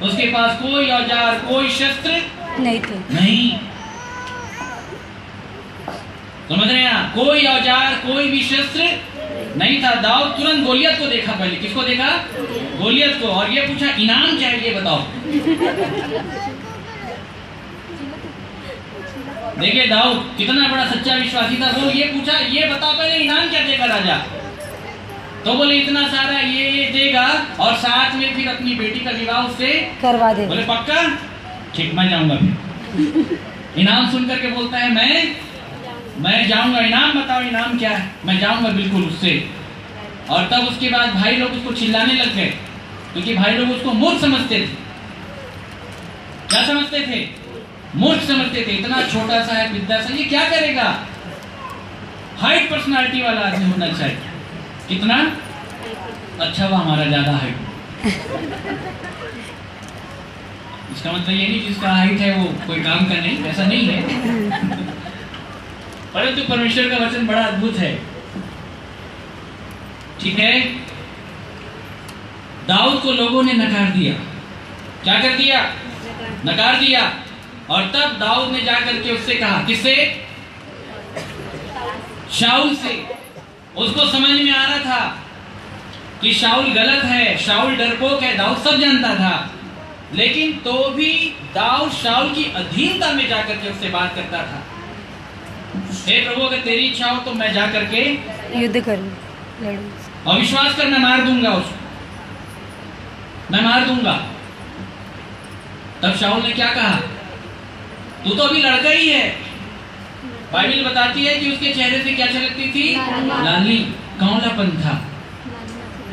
उसके पास कोई औजार, कोई शस्त्र नहीं थे। नहीं, समझ रहे हैं? कोई औजार, कोई भी शस्त्र नहीं था। दाऊद तुरंत गोलियत को देखा। पहले किसको देखा? गोलियत को। और ये पूछा इनाम क्या है, ये बताओ। देखिए दाऊद कितना बड़ा सच्चा विश्वासी था। वो ये पूछा, ये बताओ पहले इनाम क्या देगा राजा? तो बोले इतना सारा ये देगा, और साथ में फिर अपनी बेटी का विवाह उससे करवा दे। बोले पक्का? ठीक, मैं जाऊंगा फिर। इनाम सुन करके बोलता है मैं जाऊंगा। इनाम बताओ, इनाम क्या है? मैं जाऊंगा बिल्कुल उससे। और तब उसके बाद भाई लोग उसको चिल्लाने लग गए, क्योंकि भाई लोग उसको मूर्ख समझते थे। क्या समझते थे? मूर्ख समझते थे। इतना छोटा सा है, विद्या सा, ये क्या करेगा? हाइट पर्सनालिटी वाला आदमी होना चाहिए। कितना अच्छा, वो हमारा ज्यादा हाइट। इसका मतलब ये नहीं जिसका हाइट है वो कोई काम का नहीं, ऐसा नहीं है। परंतु परमेश्वर का वचन बड़ा अद्भुत है, ठीक है। दाऊद को लोगों ने नकार दिया। क्या कर दिया? नकार दिया। और तब दाऊद ने जाकर के उससे कहा, किससे? शाऊल से। उसको समझ में आ रहा था कि शाऊल गलत है, शाऊल डरपोक है, दाऊद सब जानता था। लेकिन तो भी दाऊद शाऊल की अधीनता में जाकर के उससे बात करता था। हे प्रभु, अगर तेरी इच्छा हो तो मैं जाकर के युद्ध करूं, और विश्वास कर, मैं मार दूंगा उसको, मैं मार दूंगा। तब शाऊल ने क्या कहा? तू तो अभी लड़का ही है। बाइबल बताती है कि उसके चेहरे से क्या झलकती थी? लाली, कौलापन था।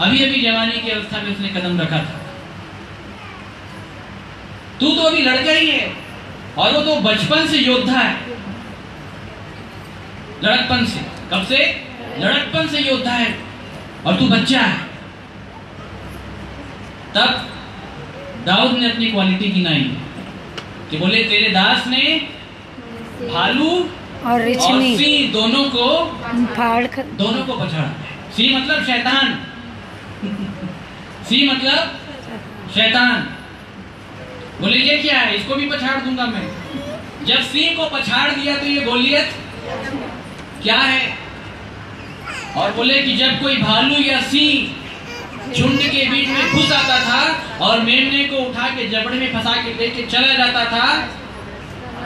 अभी अभी जवानी की अवस्था में उसने कदम रखा था। तू तो अभी लड़का ही है, और वो तो बचपन से योद्धा है, लड़कपन से। कब से? लड़कपन से योद्धा है, और तू बच्चा है। तब दाऊद ने अपनी क्वालिटी गिनाई कि बोले तेरे दास ने भालू और रिछनी सिंह दोनों को पछाड़ा। सिंह मतलब शैतान। सिंह मतलब शैतान। बोले ये क्या है? इसको भी पछाड़ दूंगा मैं। जब सिंह को पछाड़ दिया तो ये गोलियत क्या है? और बोले कि जब कोई भालू या सिंह झुंड के बीच में घुस आता था और मेमने को उठा के जबड़े में फंसा के लेके चला जाता था,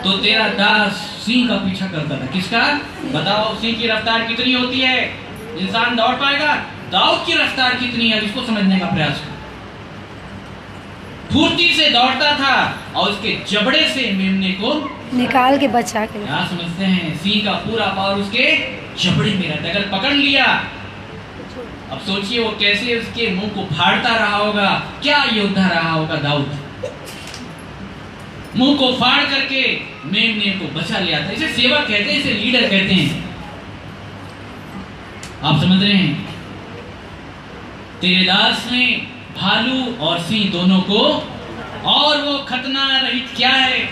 तो तेरा दास सिंह का पीछा करता था। किसका? बताओ, सिंह की रफ्तार कितनी होती है? इंसान दौड़ पाएगा? दाऊद की रफ्तार कितनी है, इसको समझने का प्रयास करो। फुर्ती से दौड़ता था और उसके जबड़े से मेमने को निकाल के बचा के। क्या समझते हैं? सिंह का पूरा पावर उसके जबड़े में रहता है। अगर पकड़ लिया, अब सोचिए वो कैसे उसके मुंह को फाड़ता रहा होगा। क्या योद्धा रहा होगा दाऊद। मुंह को फाड़ करके मेमने को बचा लिया था। इसे सेवक कहते हैं, इसे लीडर कहते हैं। आप समझ रहे हैं? तेरे दास ने भालू और सिंह दोनों को, और वो खतना रहित क्या है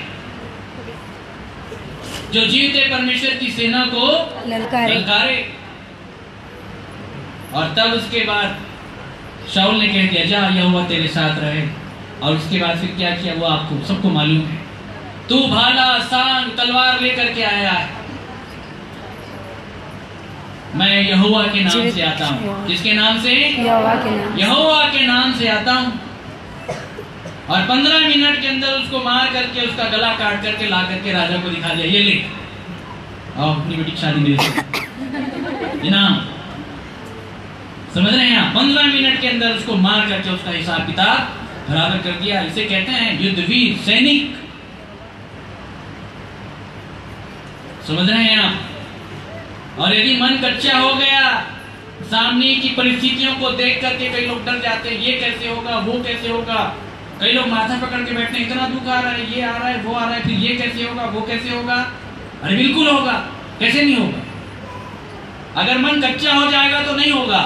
जो जीवते परमेश्वर की सेना को ललकारे। और तब उसके बाद शाऊल ने कह दिया, जा यहोवा तेरे साथ रहे। और उसके बाद फिर क्या किया वो आपको सबको मालूम है। तू भाला सांग तलवार लेकर के आया है, मैं यहोवा के नाम से आता हूँ। किसके नाम से? यहोवा के नाम से आता हूँ। और 15 मिनट के अंदर उसको मार करके उसका गला काट करके ला करके राजा को दिखा दिया, ये ले आओ अपनी बेटी की शादी मेरे से इनाम। समझ रहे हैं आप? 15 मिनट के अंदर उसको मार करके उसका हिसाब किताब बराबर कर दिया। इसे कहते हैं युद्धवीर सैनिक। समझ रहे हैं आप? और यदि मन कच्चा हो गया, सामने की परिस्थितियों को देख करके कई लोग डर जाते हैं, ये कैसे होगा वो कैसे होगा। कई लोग माथा पकड़ के बैठते हैं, इतना दुख आ रहा है, ये आ रहा है वो आ रहा है, फिर ये कैसे होगा वो कैसे होगा। अरे बिल्कुल होगा, कैसे नहीं होगा। अगर मन कच्चा हो जाएगा तो नहीं होगा,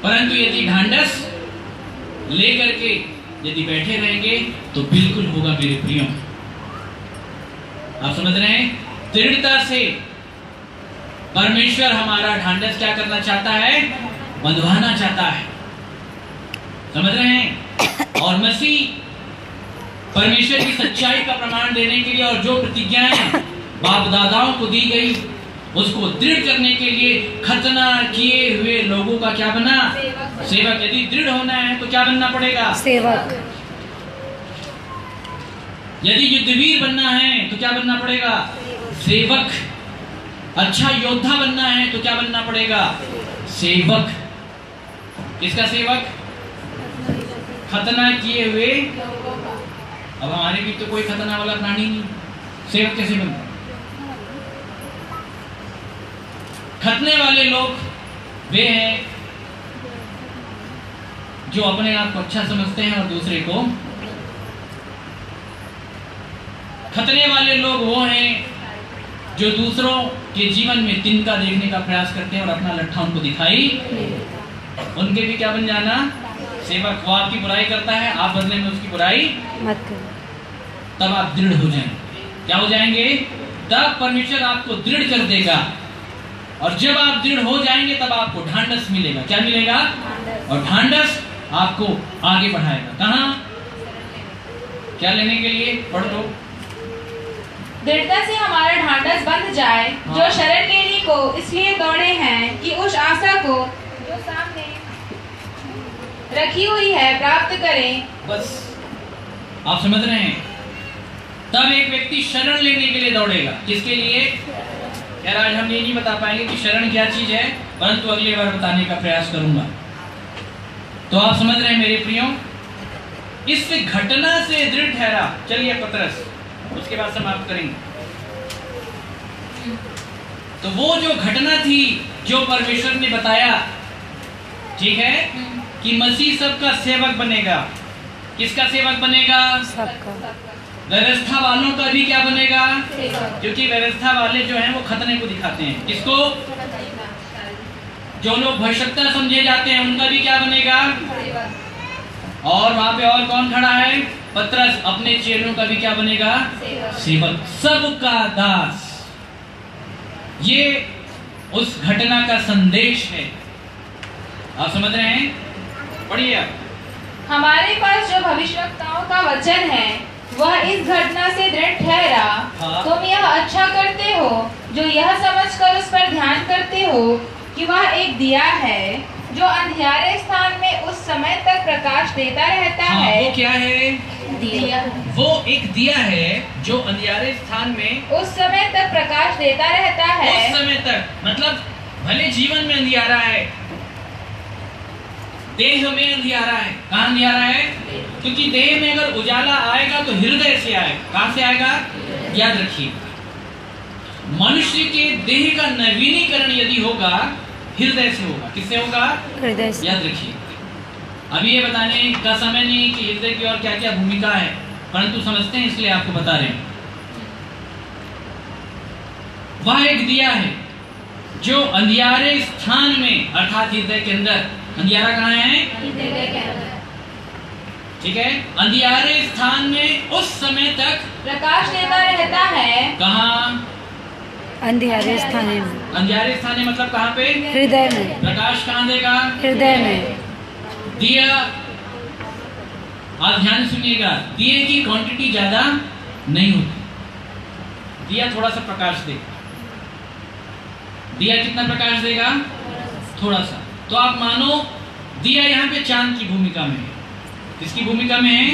परंतु यदि ढांढस लेकर के यदि बैठे रहेंगे तो बिल्कुल होगा मेरे प्रियो। आप समझ रहे हैं? दृढ़ता से परमेश्वर हमारा ढांढस क्या करना चाहता है? बंधवाना चाहता है। समझ रहे हैं? और मसीह परमेश्वर की सच्चाई का प्रमाण देने के लिए और जो प्रतिज्ञाएं बाप दादाओं को दी गई उसको दृढ़ करने के लिए खतना किए हुए लोगों का क्या बना? सेवक। यदि दृढ़ होना है तो क्या बनना पड़ेगा? सेवक। यदि युद्धवीर बनना है तो क्या बनना पड़ेगा? सेवक। अच्छा योद्धा बनना है तो क्या बनना पड़ेगा? सेवक। किसका सेवक? खतना किए हुए। अब हमारे भी तो कोई खतना वाला प्राणी नहीं, सेवक कैसे बनता? खतने वाले लोग वे हैं जो अपने आप को अच्छा समझते हैं और दूसरे को। खतने वाले लोग वो हैं जो दूसरों के जीवन में तिनका देखने का प्रयास करते हैं और अपना लट्ठा उनको दिखाई। उनके भी क्या बन जाना? सेवक। वो आपकी बुराई करता है, आप बदले में उसकी बुराई मत करो, तब आप दृढ़ हो जाएंगे। क्या हो जाएंगे? तब परमेश्वर आपको दृढ़ कर देगा। और जब आप दृढ़ हो जाएंगे तब आपको ढांढस मिलेगा। क्या मिलेगा? और ढांढस आपको आगे बढ़ाएगा। कहां? क्या लेने के लिए? पढ़ लो। दृढ़ता से हमारा ढांढस बंध जाए, जो शरण लेने को इसलिए दौड़े हैं कि उस आशा को जो सामने रखी हुई है प्राप्त करें। बस आप समझ रहे हैं? तब एक व्यक्ति शरण लेने के लिए दौड़ेगा। किसके लिए? यार आज हम ये नहीं बता पाएंगे कि शरण क्या चीज है, परंतु अगली बार बताने का प्रयास करूंगा। तो आप समझ रहे हैं मेरे प्रियो? इस घटना से दृढ़ ठहरा। चलिए पतरस, उसके बाद समाप्त करेंगे। तो वो जो घटना थी जो परमेश्वर ने बताया, ठीक है, कि मसीह सबका सेवक बनेगा। किसका सेवक बनेगा? सबका। व्यवस्था वालों का भी क्या बनेगा? क्योंकि व्यवस्था वाले जो हैं वो खतने को दिखाते हैं। किसको? जो लोग भविष्यता समझे जाते हैं उनका भी क्या बनेगा? और वहां पे और कौन खड़ा है? पतरस अपने चेलों का भी क्या बनेगा? सेवक। सबका दास। ये उस घटना का संदेश है। आप समझ रहे हैं? पढ़िए। हमारे पास जो भविष्यवक्ताओं का वचन है वह इस घटना से दृढ़ ठहरा। तुम यह अच्छा करते हो जो यह समझकर उस पर ध्यान करते हो कि वह एक दिया है जो अंधियारे स्थान में उस समय तक प्रकाश देता रहता है। वो क्या है? दिया। वो एक दिया है जो अंधियारे स्थान में उस समय तक प्रकाश देता रहता है। उस समय तक मतलब भले जीवन में अंधियारा है, देह में अंधियारा है। कहाँ अंधियारा है? क्योंकि देह में अगर उजाला आएगा तो हृदय से आएगा। कहाँ से आएगा? याद रखिए, मनुष्य के देह का नवीनीकरण यदि होगा हृदय से होगा। किससे होगा? हृदय से। याद रखिए, अभी ये बताने का समय नहीं कि हृदय की और क्या क्या भूमिका है, परंतु समझते हैं इसलिए आपको बता रहे हैं। वह एक दिया है जो अंधियारे स्थान में अर्थात हृदय के अंदर। अंधियारा कहाँ है? ठीक है, अंधियारे स्थान में उस समय तक प्रकाश देता रहता है। कहाँ? अंधियारे स्थान में। अंधियारे स्थान में मतलब कहाँ पे? हृदय में। प्रकाश कहाँ देगा? हृदय में। दिया, आप ध्यान सुनिएगा, दिए की क्वांटिटी ज्यादा नहीं होती। दिया थोड़ा सा प्रकाश देगा। दिया कितना प्रकाश देगा? थोड़ा सा। तो आप मानो दिया यहाँ पे चांद की भूमिका में है। किसकी भूमिका में है?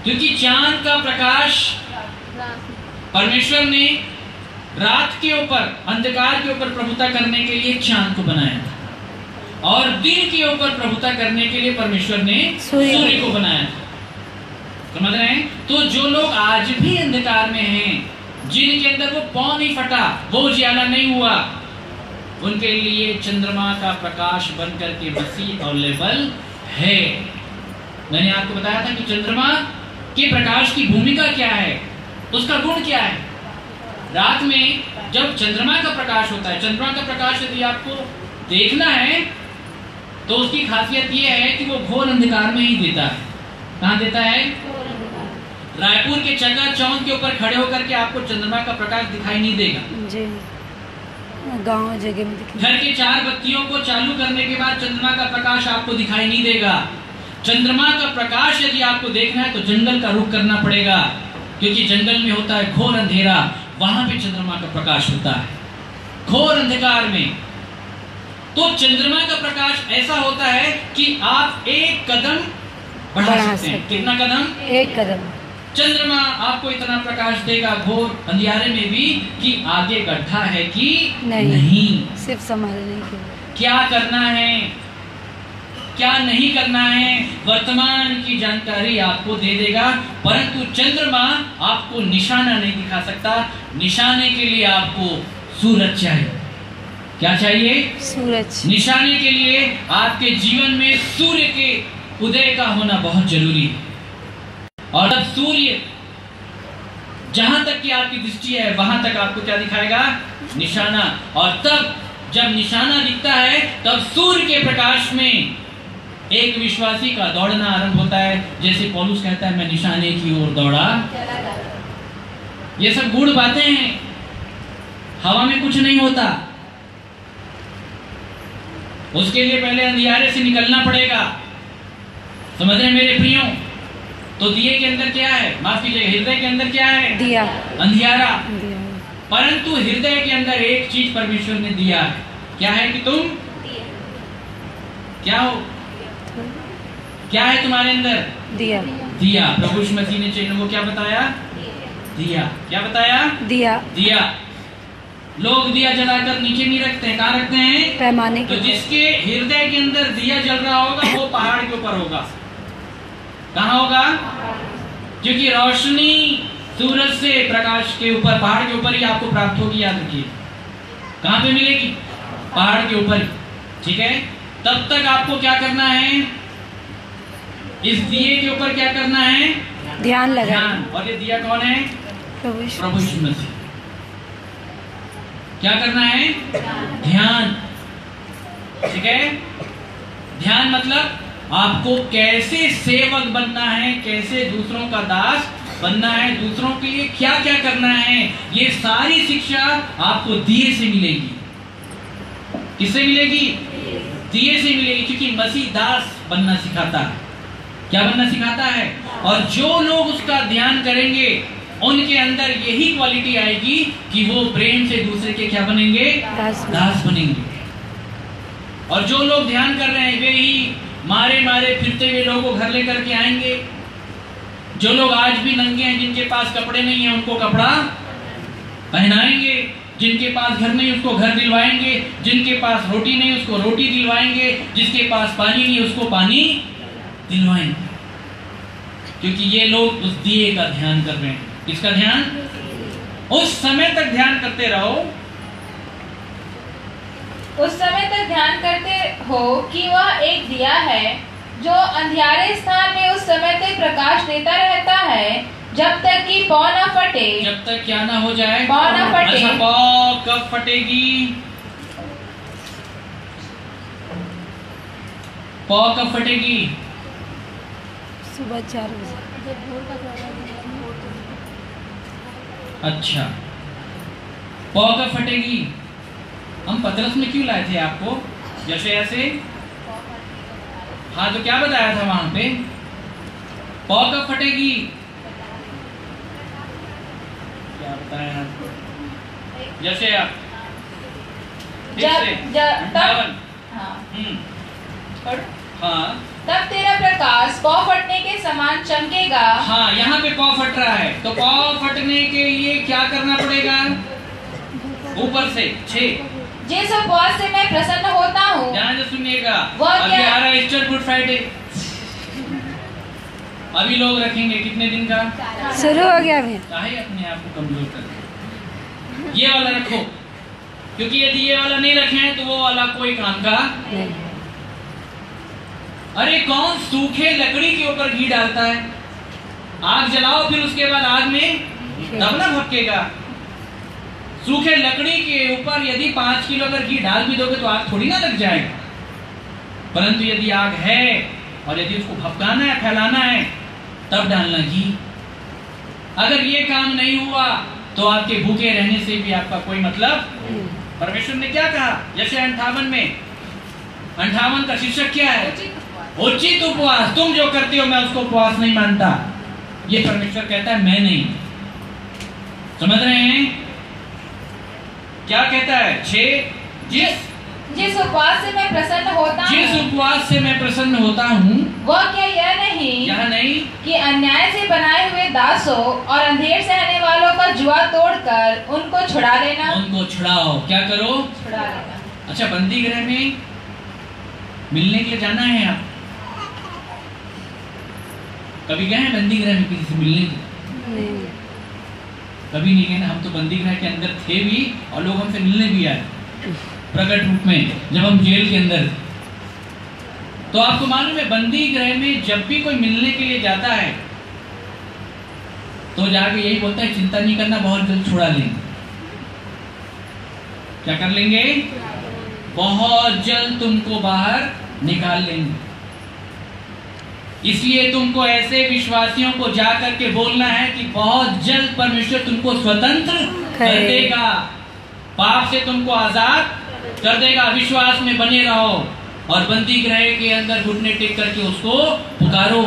क्योंकि चांद का प्रकाश परमेश्वर ने रात के ऊपर, अंधकार के ऊपर प्रभुता करने के लिए चांद को बनाया था, और दिन के ऊपर प्रभुता करने के लिए परमेश्वर ने सूर्य को बनाया था। समझ रहे हैं? तो जो लोग आज भी अंधकार में हैं, जिनके अंदर वो पौ नहीं फटा, वो उजियाला नहीं हुआ, उनके लिए चंद्रमा का प्रकाश बनकर के मसीह अवेलेबल है। मैंने आपको बताया था कि चंद्रमा के प्रकाश की भूमिका क्या है, उसका गुण क्या है। रात में जब चंद्रमा का प्रकाश होता है, चंद्रमा का प्रकाश यदि आपको देखना है तो उसकी खासियत यह है कि वो घोर अंधकार में ही देता है। कहाँ देता है? रायपुर के चकाचौंध के ऊपर खड़े होकर के आपको चंद्रमा का प्रकाश दिखाई नहीं देगा जी, गांव जगह में घर के 4 बत्तियों को चालू करने के बाद चंद्रमा का प्रकाश आपको दिखाई नहीं देगा। चंद्रमा का प्रकाश यदि आपको देखना है तो जंगल का रुख करना पड़ेगा, क्योंकि जंगल में होता है घोर अंधेरा, वहां पे चंद्रमा का प्रकाश होता है, घोर अंधकार में। तो चंद्रमा का प्रकाश ऐसा होता है कि आप एक कदम बढ़ा सकते हैं। कितना कदम? एक कदम। चंद्रमा आपको इतना प्रकाश देगा घोर अंधियारे में भी कि आगे गड्ढा है कि नहीं। सिर्फ संभालने के लिए क्या करना है, क्या नहीं करना है, वर्तमान की जानकारी आपको दे देगा, परंतु चंद्रमा आपको निशाना नहीं दिखा सकता। निशाने के लिए आपको सूरज चाहिए। क्या चाहिए? सूरज। निशाने के लिए आपके जीवन में सूर्य के उदय का होना बहुत जरूरी है। और अब सूर्य जहां तक की आपकी दृष्टि है वहां तक आपको क्या दिखाएगा? निशाना। और तब जब निशाना दिखता है तब सूर्य के प्रकाश में एक विश्वासी का दौड़ना आरंभ होता है। जैसे पौलुस कहता है, मैं निशाने की ओर दौड़ा। ये सब गूढ़ बातें हैं, हवा में कुछ नहीं होता। उसके लिए पहले अंधियारे से निकलना पड़ेगा। समझ रहे मेरे प्रियो? तो दिए के अंदर क्या है? माफ कीजिएगा, हृदय के अंदर क्या है? दिया। अंधियारा। परंतु हृदय के अंदर एक चीज परमेश्वर ने दिया है। क्या है? कि तुम क्या हो? क्या है तुम्हारे अंदर? दिया। दिया। प्रभु यीशु मसीह ने चेलों को क्या बताया? दिया। क्या बताया? दिया। दिया। लोग दिया जलाकर नीचे नहीं रखते हैं, कहाँ रखते हैं? पैमाने के। तो जिसके हृदय के अंदर दिया जल रहा होगा वो पहाड़ के ऊपर होगा। कहाँ होगा? क्योंकि रोशनी सूरज से, प्रकाश के ऊपर, पहाड़ के ऊपर ही आपको प्राप्त होगी। याद रखिए, कहाँ पे मिलेगी? पहाड़ के ऊपर। ठीक है? तब तक आपको क्या करना है? इस दिए के ऊपर क्या करना है? ध्यान लगाना। और ये दिया कौन है? प्रभु यीशु मसीह। क्या करना है? ध्यान। ठीक है? ध्यान मतलब आपको कैसे सेवक बनना है, कैसे दूसरों का दास बनना है, दूसरों के लिए क्या क्या करना है, ये सारी शिक्षा आपको दिए से मिलेगी। किससे मिलेगी? दिए से मिलेगी, क्योंकि मसीह दास बनना सिखाता है। क्या बनना सिखाता है? और जो लोग उसका ध्यान करेंगे उनके अंदर यही क्वालिटी आएगी कि वो प्रेम से दूसरे के क्या बनेंगे? दास बनेंगे। और जो लोग ध्यान कर रहे हैं वे ही मारे मारे फिरते हुए लोगों को घर लेकर के आएंगे। जो लोग आज भी नंगे हैं, जिनके पास कपड़े नहीं है, उनको कपड़ा पहनाएंगे। जिनके पास घर नहीं उसको घर दिलवाएंगे। जिनके पास रोटी नहीं उसको रोटी दिलवाएंगे। जिसके पास पानी नहीं उसको पानी दिलवाएंगे। क्योंकि ये लोग उस दिए का ध्यान कर रहे हैं। किसका ध्यान? उस समय तक ध्यान करते रहो, उस समय तक ध्यान करते हो कि वह एक दिया है जो अंधियारे स्थान में उस समय तक प्रकाश देता रहता है, जब तक कि पौ न फटे। जब तक क्या ना हो जाए? पौ न फटे। अच्छा, पौ कब फटेगी? पौ कब फटेगी? सुबह 4 बजे। अच्छा, पौ कब फटेगी? हम पतरस में क्यों लाए थे आपको? जैसे ऐसे हाँ, तो क्या बताया था वहां पे? पौ कब फटेगी? क्या बताया? जैसे आप तब हाँ, तब तेरा प्रकाश पौ फटने के समान चमकेगा। हाँ, यहाँ पे पौ फट रहा है, तो पौ फटने के लिए क्या करना पड़ेगा? ऊपर से 6 जिस उपवास से मैं प्रसन्न होता हूँ। ध्यान से सुनिएगा, वह अभी क्या? आ रहा है ईस्टर गुड फ्राइडे। अभी लोग रखेंगे कितने दिन का? शुरू हो गया अभी। चाहे अपने आप को कमजोर कर, ये वाला रखो, क्योंकि यदि ये वाला नहीं रखे तो वो वाला कोई काम का नहीं। अरे कौन सूखे लकड़ी के ऊपर घी डालता है? आग जलाओ, फिर उसके बाद आग में तब ना भपकेगा। सूखे लकड़ी के ऊपर यदि 5 किलो अगर घी डाल भी दोगे तो आग थोड़ी ना लग जाएगा। परंतु यदि आग है और यदि उसको भपकाना है, फैलाना है, तब डालना घी। अगर ये काम नहीं हुआ तो आपके भूखे रहने से भी आपका कोई मतलब। परमेश्वर ने क्या कहा? जैसे 58 में 58 का शीर्षक क्या है? उचित उपवास। तुम जो करते हो मैं उसको उपवास नहीं मानता। ये परमेश्वर कहता है, मैं नहीं। समझ रहे हैं क्या कहता है? 6 जिस उपवास से मैं प्रसन्न होता हूँ। जिस उपवास से मैं प्रसन्न होता हूँ, वह क्या यह नहीं कि अन्याय से बनाए हुए दासों और अंधेर से आने वालों का जुआ तोड़कर उनको छुड़ा लेना। उनको छुड़ाओ। क्या करो? छुड़ा लेना। अच्छा, बंदी गृह में मिलने के लिए जाना है आप? कभी गए हैं बंदी गृह में किसी से मिलने के? नहीं। कभी नहीं गए ना। हम तो बंदी गृह के अंदर थे भी और लोग हमसे मिलने भी आए प्रकट रूप में, जब हम जेल के अंदर थे। तो आपको मालूम है, बंदी गृह में जब भी कोई मिलने के लिए जाता है तो जाके यही बोलता है, चिंता नहीं करना, बहुत जल्द छुड़ा लेंगे। क्या कर लेंगे? बहुत जल्द तुमको बाहर निकाल लेंगे। इसलिए तुमको ऐसे विश्वासियों को जाकर के बोलना है कि बहुत जल्द परमेश्वर तुमको स्वतंत्र कर देगा, पाप से तुमको आजाद कर देगा। विश्वास में बने रहो और बंदी गृह के अंदर घुटने टेक करके उसको पुकारो।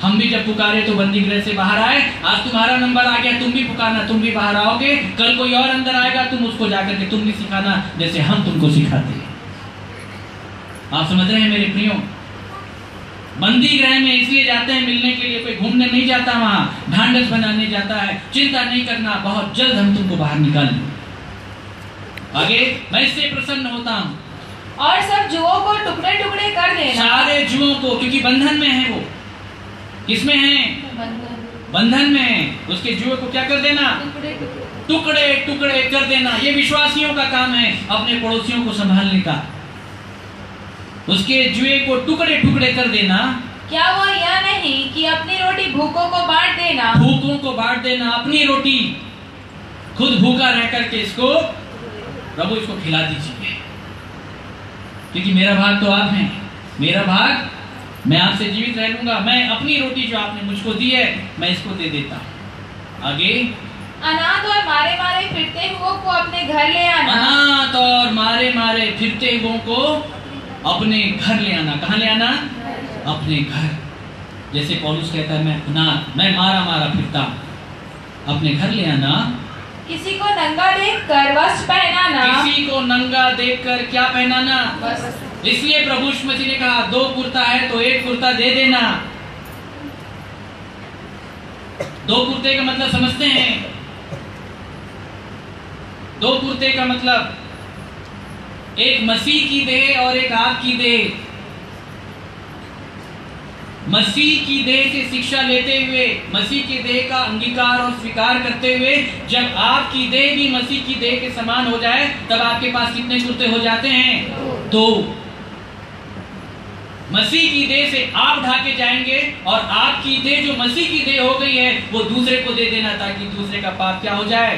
हम भी जब पुकारे तो बंदी गृह से बाहर आए। आज तुम्हारा नंबर आ गया, तुम भी पुकारना, तुम भी बाहर आओगे। कल कोई और अंदर आएगा, तुम उसको जाकर के तुम भी सिखाना जैसे हम तुमको सिखाते हैं। आप समझ रहे हैं मेरे प्रियो? बंदी गृह में इसलिए जाते हैं मिलने के लिए, कोई घूमने नहीं जाता, वहां ढांढस बनाने जाता है। चिंता नहीं करना, बहुत जल्द हम तुमको बाहर निकाल लेंगे। आगे, मैं इससे प्रसन्न होता हूँ। और सब जुओं को टुकड़े टुकड़े कर देना। सारे जुओं को, क्योंकि बंधन में है वो। किसमें है? बंधन में है। उसके जुए को क्या कर देना? टुकड़े टुकड़े कर देना। ये विश्वासियों का काम है, अपने पड़ोसियों को संभालने का। उसके जुए को टुकड़े टुकड़े कर देना। क्या वो यह नहीं कि अपनी रोटी भूखों को बांट देना? भूखों को बांट देना, अपनी रोटी खुद भूखा रह करके इसको, प्रभु इसको खिला दीजिए, क्योंकि मेरा भाग तो आप हैं। मेरा भाग, मैं आपसे जीवित रह लूंगा। मैं अपनी रोटी जो आपने मुझको दी है, मैं इसको दे देता हूँ। आगे, अनाथ और मारे मारे फिरते हुओं को अपने घर ले आना। अनाथ और मारे मारे फिरते हुओं को अपने घर ले आना। कहाँ ले आना? अपने घर। जैसे पौलुस कहता है, मैं अनाथ, मैं मारा मारा फिरता, अपने घर ले आना। किसी को नंगा देखकर वस्त्र पहनाना। किसी को नंगा देखकर क्या पहनाना? वस्त्र। इसलिए प्रभु यीशु मसीह ने कहा, 2 कुर्ता है तो 1 कुर्ता दे देना। 2 कुर्ते का मतलब समझते हैं? 2 कुर्ते का मतलब एक मसीह की देह और एक आपकी देह। मसीह की देह से शिक्षा लेते हुए, मसीह की देह का अंगीकार और स्वीकार करते हुए, जब आपकी देह भी मसीह की देह के समान हो जाए, तब आपके पास कितने कुर्ते हो जाते हैं? 2। मसीह की देह से आप ढाके जाएंगे और आपकी देह जो मसीह की देह हो गई है, वो दूसरे को दे देना, ताकि दूसरे का पाप क्या हो जाए?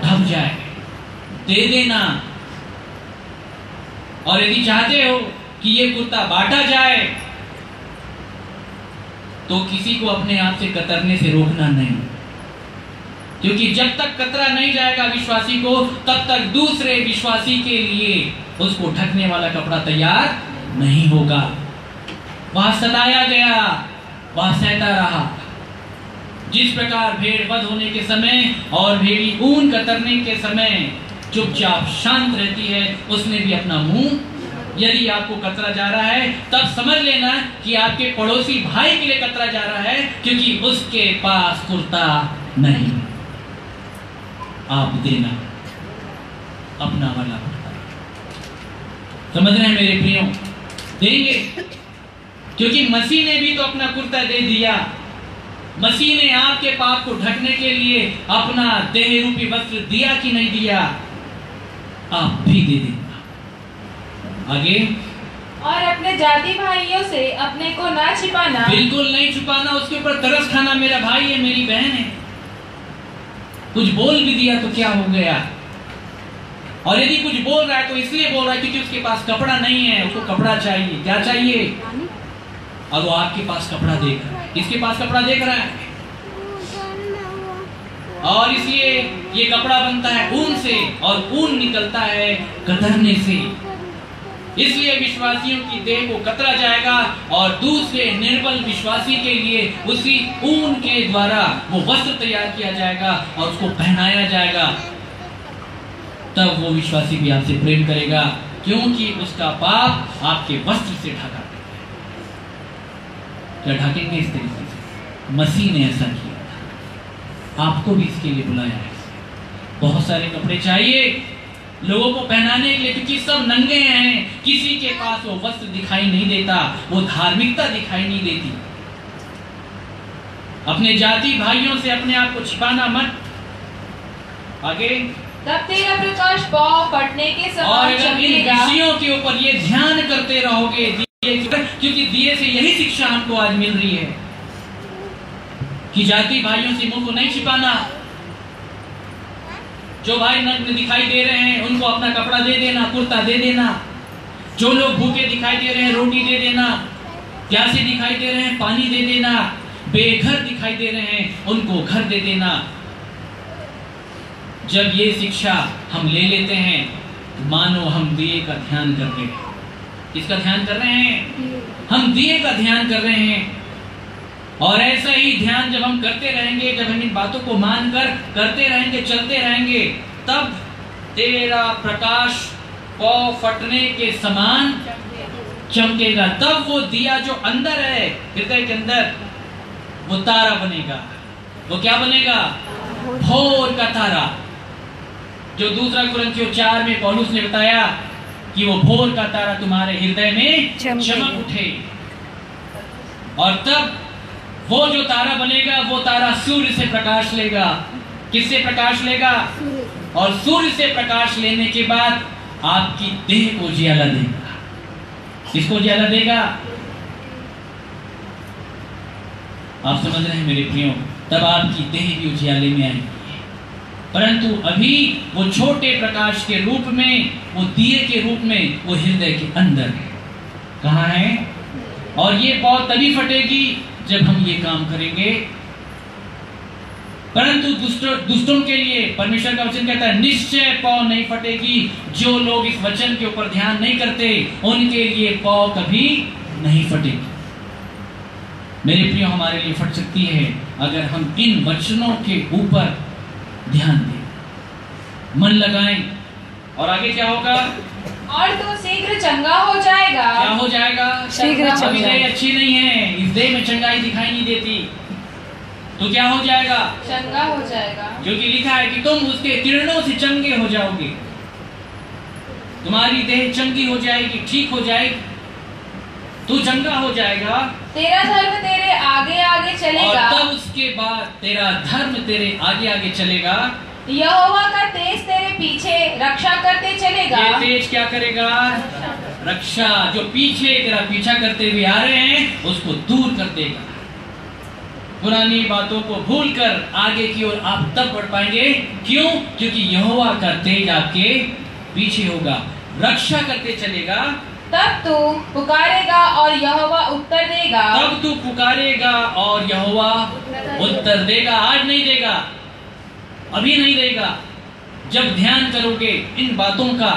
ढक जाए। दे देना। और यदि चाहते हो कि ये कुर्ता बांटा जाए, तो किसी को अपने आप से कतरने से रोकना नहीं, क्योंकि जब तक कतरा नहीं जाएगा विश्वासी को, तब तक दूसरे विश्वासी के लिए उसको ढकने वाला कपड़ा तैयार नहीं होगा। वहां सताया गया, वहां सहता रहा। जिस प्रकार भेड़ वध होने के समय और भेड़ी ऊन कतरने के समय चुपचाप शांत रहती है, उसने भी अपना मुंह, यदि आपको कतरा जा रहा है तब समझ लेना कि आपके पड़ोसी भाई के लिए कतरा जा रहा है, क्योंकि उसके पास कुर्ता नहीं। आप देना अपना वाला कुर्ता। समझ रहे हैं मेरे प्रियो? देंगे, क्योंकि मसीह ने भी तो अपना कुर्ता दे दिया। मसीह ने आपके पाप को ढकने के लिए अपना देह रूपी वस्त्र दिया कि नहीं दिया? आप भी दे देना। आगे, और अपने जाति भाइयों से अपने को ना छिपाना। बिल्कुल नहीं छुपाना। उसके ऊपर तरस खाना, मेरा भाई है, मेरी बहन है, कुछ बोल भी दिया तो क्या हो गया? और यदि कुछ बोल रहा है तो इसलिए बोल रहा है क्योंकि उसके पास कपड़ा नहीं है, उसको कपड़ा चाहिए। क्या चाहिए? और वो आपके पास कपड़ा देख रहा है, इसके पास कपड़ा देख रहा है, और इसलिए ये कपड़ा बनता है ऊन से, और ऊन निकलता है कतरने से। इसलिए विश्वासियों की देह को कतरा जाएगा, और दूसरे निर्बल विश्वासी के लिए उसी ऊन के द्वारा वो वस्त्र तैयार किया जाएगा और उसको पहनाया जाएगा। तब वो विश्वासी भी आपसे प्रेम करेगा, क्योंकि उसका पाप आपके वस्त्र से ढका है। क्या ढकेंगे? इस तरीके से मसीह ने ऐसा किया था, आपको भी इसके लिए बुलाया है। बहुत सारे कपड़े चाहिए लोगों को पहनाने के लिए, क्योंकि सब नंगे हैं, किसी के पास वो वस्त्र दिखाई नहीं देता, वो धार्मिकता दिखाई नहीं देती। अपने जाति भाइयों से अपने आप को छिपाना मत। आगे, तब तेरा प्रकाश पाँव फटने के और समान अगर इन चमकेगा। विषयों के ऊपर ये ध्यान करते रहोगे, क्योंकि दिए से यही शिक्षा हमको आज मिल रही है कि जाति भाइयों से मुंह को नहीं छिपाना। जो भाई नग्न दिखाई दे रहे हैं उनको अपना कपड़ा दे देना, कुर्ता दे देना। जो लोग भूखे दिखाई दे रहे हैं रोटी दे देना, प्यासे दिखाई दे रहे हैं पानी दे देना, बेघर दिखाई दे रहे हैं उनको घर दे देना। जब ये शिक्षा हम ले लेते हैं तो मानो हम दिए का ध्यान कर रहे हैं। किसका ध्यान कर रहे हैं? हम दिए का ध्यान कर रहे हैं। और ऐसा ही ध्यान जब हम करते रहेंगे, जब हम इन बातों को मानकर करते रहेंगे, चलते रहेंगे, तब तेरा प्रकाश पाँव फटने के समान चमकेगा। तब वो दिया जो अंदर है, हृदय के अंदर, वो तारा बनेगा। वो क्या बनेगा? भोर का तारा। जो दूसरा कुरिन्थियों 4 में पौलुस ने बताया कि वो भोर का तारा तुम्हारे हृदय में चमक उठे। और तब वो जो तारा बनेगा, वो तारा सूर्य से प्रकाश लेगा। किससे प्रकाश लेगा? और सूर्य से प्रकाश लेने के बाद आपकी देह को उजियाला देगा। किसको उजियाला देगा? आप समझ रहे हैं मेरे प्रियो? तब आपकी देह भी उजियाले में आएगी। परंतु अभी वो छोटे प्रकाश के रूप में, वो दिए के रूप में, वो हृदय के अंदर है। कहाँ है? और ये पाँव तभी फटेगी जब हम ये काम करेंगे। परंतु दुष्टों के लिए परमेश्वर का वचन कहता है निश्चय पाँव नहीं फटेगी। जो लोग इस वचन के ऊपर ध्यान नहीं करते उनके लिए पाँव कभी नहीं फटेगी। मेरे प्रियो, हमारे लिए फट सकती है अगर हम इन वचनों के ऊपर ध्यान दें, मन लगाएं। और आगे क्या होगा? और तू शीघ्र चंगा हो जाएगा। क्या हो जाएगा? शीघ्र अभी चंगा। देह अच्छी नहीं है, इस देह में चंगाई दिखाई नहीं देती, तो क्या हो जाएगा? चंगा हो जाएगा। क्योंकि लिखा है कि तुम उसके किरणों से चंगे हो जाओगे। तुम्हारी देह चंगी हो जाएगी, ठीक हो जाएगी, तू चंगा हो जाएगा। तेरा धर्म तेरे आगे आगे और चलेगा। तब उसके बाद तेरा धर्म तेरे आगे आगे चलेगा। यहोवा का तेज तेरे पीछे रक्षा करते चलेगा। ये तेज क्या करेगा? रक्षा। जो पीछे तेरा पीछा करते हुए आ रहे हैं उसको दूर कर देगा। पुरानी बातों को भूलकर आगे की ओर आप तब बढ़ पाएंगे। क्यों? क्योंकि यहोवा का तेज आपके पीछे होगा, रक्षा करते चलेगा। तब तू पुकारेगा और यहोवा उत्तर देगा। तब तू पुकारेगा और यहोवा उत्तर देगा। आज नहीं देगा, अभी नहीं देगा। जब ध्यान करोगे इन बातों का,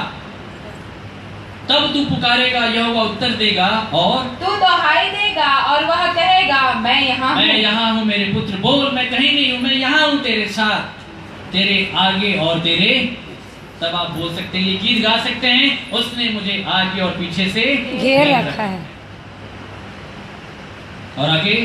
तब तू पुकारेगा, यहोवा उत्तर देगा, और तू दुहाई देगा और वह कहेगा मैं यहाँ हूँ। मैं यहाँ हूँ मेरे पुत्र। बोल, मैं कहीं नहीं हूँ, मैं यहाँ हूँ तेरे साथ, तेरे आगे और तेरे। तब आप बोल सकते हैं, ये गीत गा सकते हैं, उसने मुझे आगे और पीछे से घेर रखा है। और आगे,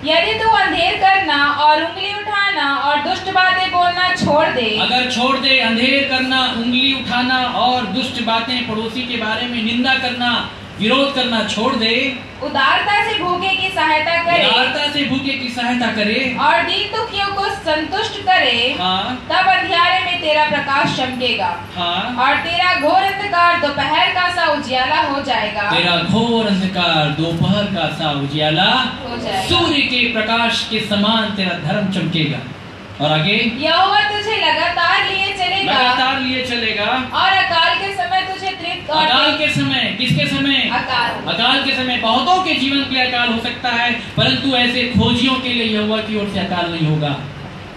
यदि तू अंधेर करना और उंगली उठाना और दुष्ट बातें बोलना छोड़ दे, अगर छोड़ दे, अंधेर करना, उंगली उठाना और दुष्ट बातें, पड़ोसी के बारे में निंदा करना, विरोध करना छोड़ दे, उदारता से भूखे की सहायता करे, उदारता से भूखे की सहायता करे, और दीन दुखियों को संतुष्ट करे, हाँ तब अंधियारे में तेरा प्रकाश चमकेगा, हाँ, और तेरा घोर अंधकार दोपहर का सा उजियाला हो जाएगा। तेरा घोर अंधकार दोपहर का सा उजियाला हो जाएगा। सूर्य के प्रकाश के समान तेरा धर्म चमकेगा। और आगे, यहोवा तुझे लगातार लिए चलेगा, लगातार लिए चलेगा, और अकाल के समय तुझे तृप्त और अकाल के समय, किसके समय? अकाल के समय। बहुतों के जीवन के लिए अकाल हो सकता है, परंतु ऐसे खोजियों के लिए यहोवा की ओर से अकाल नहीं होगा।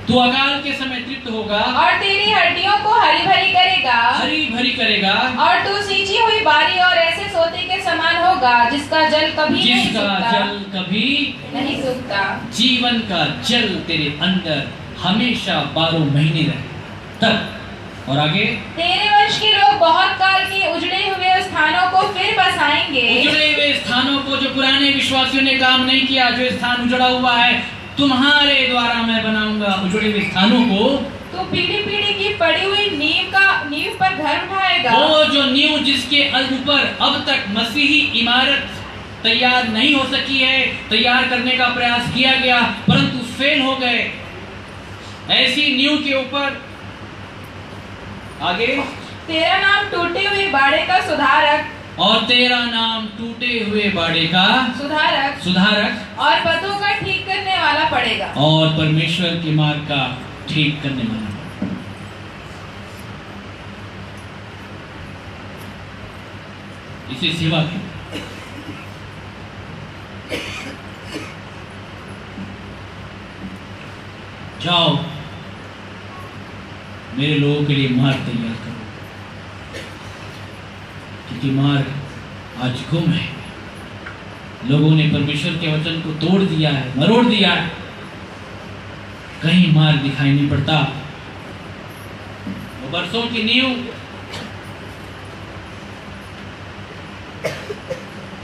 तू अकाल के समय तृप्त होगा, और तेरी हड्डियों को हरी भरी करेगा, हरी भरी करेगा, और तू सींची हुई बारी और ऐसे सोते के समान होगा जिसका जल कभी नहीं जिसका सूखता, जल कभी नहीं सूखता। जीवन का जल तेरे अंदर हमेशा 12 महीने रहे। तब और आगे, तेरे वंश के लोग बहुत काल के उजड़े हुए स्थानों को फिर बसाएंगे, उजड़े हुए स्थानों को, जो पुराने विश्वासियों ने काम नहीं किया, जो स्थान उजड़ा हुआ है, तुम्हारे द्वारा मैं बनाऊंगा उजड़े हुए स्थानों को। तू पीढ़ी पीढ़ी की पड़ी हुई नींव पर घर उठाएगा, वो जो नींव जिसके ऊपर अब तक मसीही इमारत तैयार नहीं हो सकी है, तैयार करने का प्रयास किया गया परंतु फेल हो गए, ऐसी नींव के ऊपर आगे, तेरा नाम टूटे हुए बाड़े का सुधारक, और तेरा नाम टूटे हुए बाड़े का सुधारक, और पथों का ठीक करने वाला पड़ेगा, और परमेश्वर के मार्ग का ठीक करने वाला। इसे सेवा की जाओ, मेरे लोगों के लिए मार्ग तैयार करो, क्योंकि मार्ग आज गुम है। लोगों ने परमेश्वर के वचन को तोड़ दिया है, मरोड़ दिया है, कहीं मार्ग दिखाई नहीं पड़ता। वो बरसों की नींव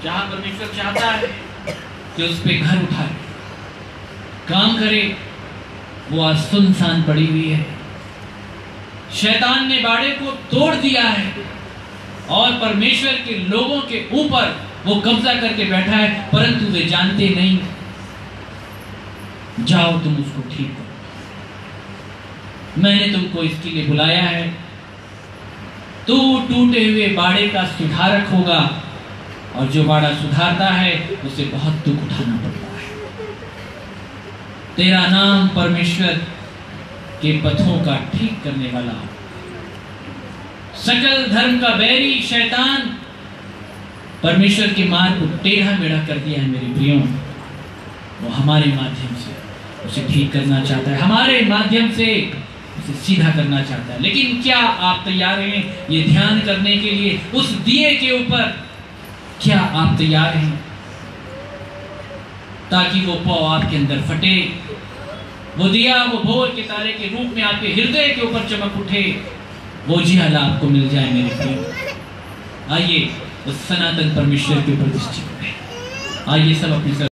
जहां परमेश्वर चाहता है कि उस पे घर उठाए, काम करे, वो आज सुनसान पड़ी हुई है। शैतान ने बाड़े को तोड़ दिया है और परमेश्वर के लोगों के ऊपर वो कब्जा करके बैठा है, परंतु वे जानते नहीं। जाओ तुम उसको ठीक करो, मैंने तुमको इसके लिए बुलाया है। तू टूटे हुए बाड़े का सुधारक होगा, और जो बाड़ा सुधारता है उसे बहुत दुख उठाना पड़ता है। तेरा नाम परमेश्वर के पथों का ठीक करने वाला, सकल धर्म का बैरी शैतान परमेश्वर के मार्ग को टेढ़ा मेढ़ा कर दिया है। मेरे प्रियो, वो हमारे माध्यम से उसे ठीक करना चाहता है, हमारे माध्यम से उसे सीधा करना चाहता है। लेकिन क्या आप तैयार हैं ये ध्यान करने के लिए? उस दिए के ऊपर क्या आप तैयार हैं ताकि वो पौ आपके अंदर फटे, वो दिया वो भोर के तारे के रूप में आपके हृदय के ऊपर चमक उठे, वो जियाला आपको मिल जाए। मेरे प्रियो, आइए उस सनातन परमेश्वर के ऊपर दृष्टि करें। आइए सब अपनी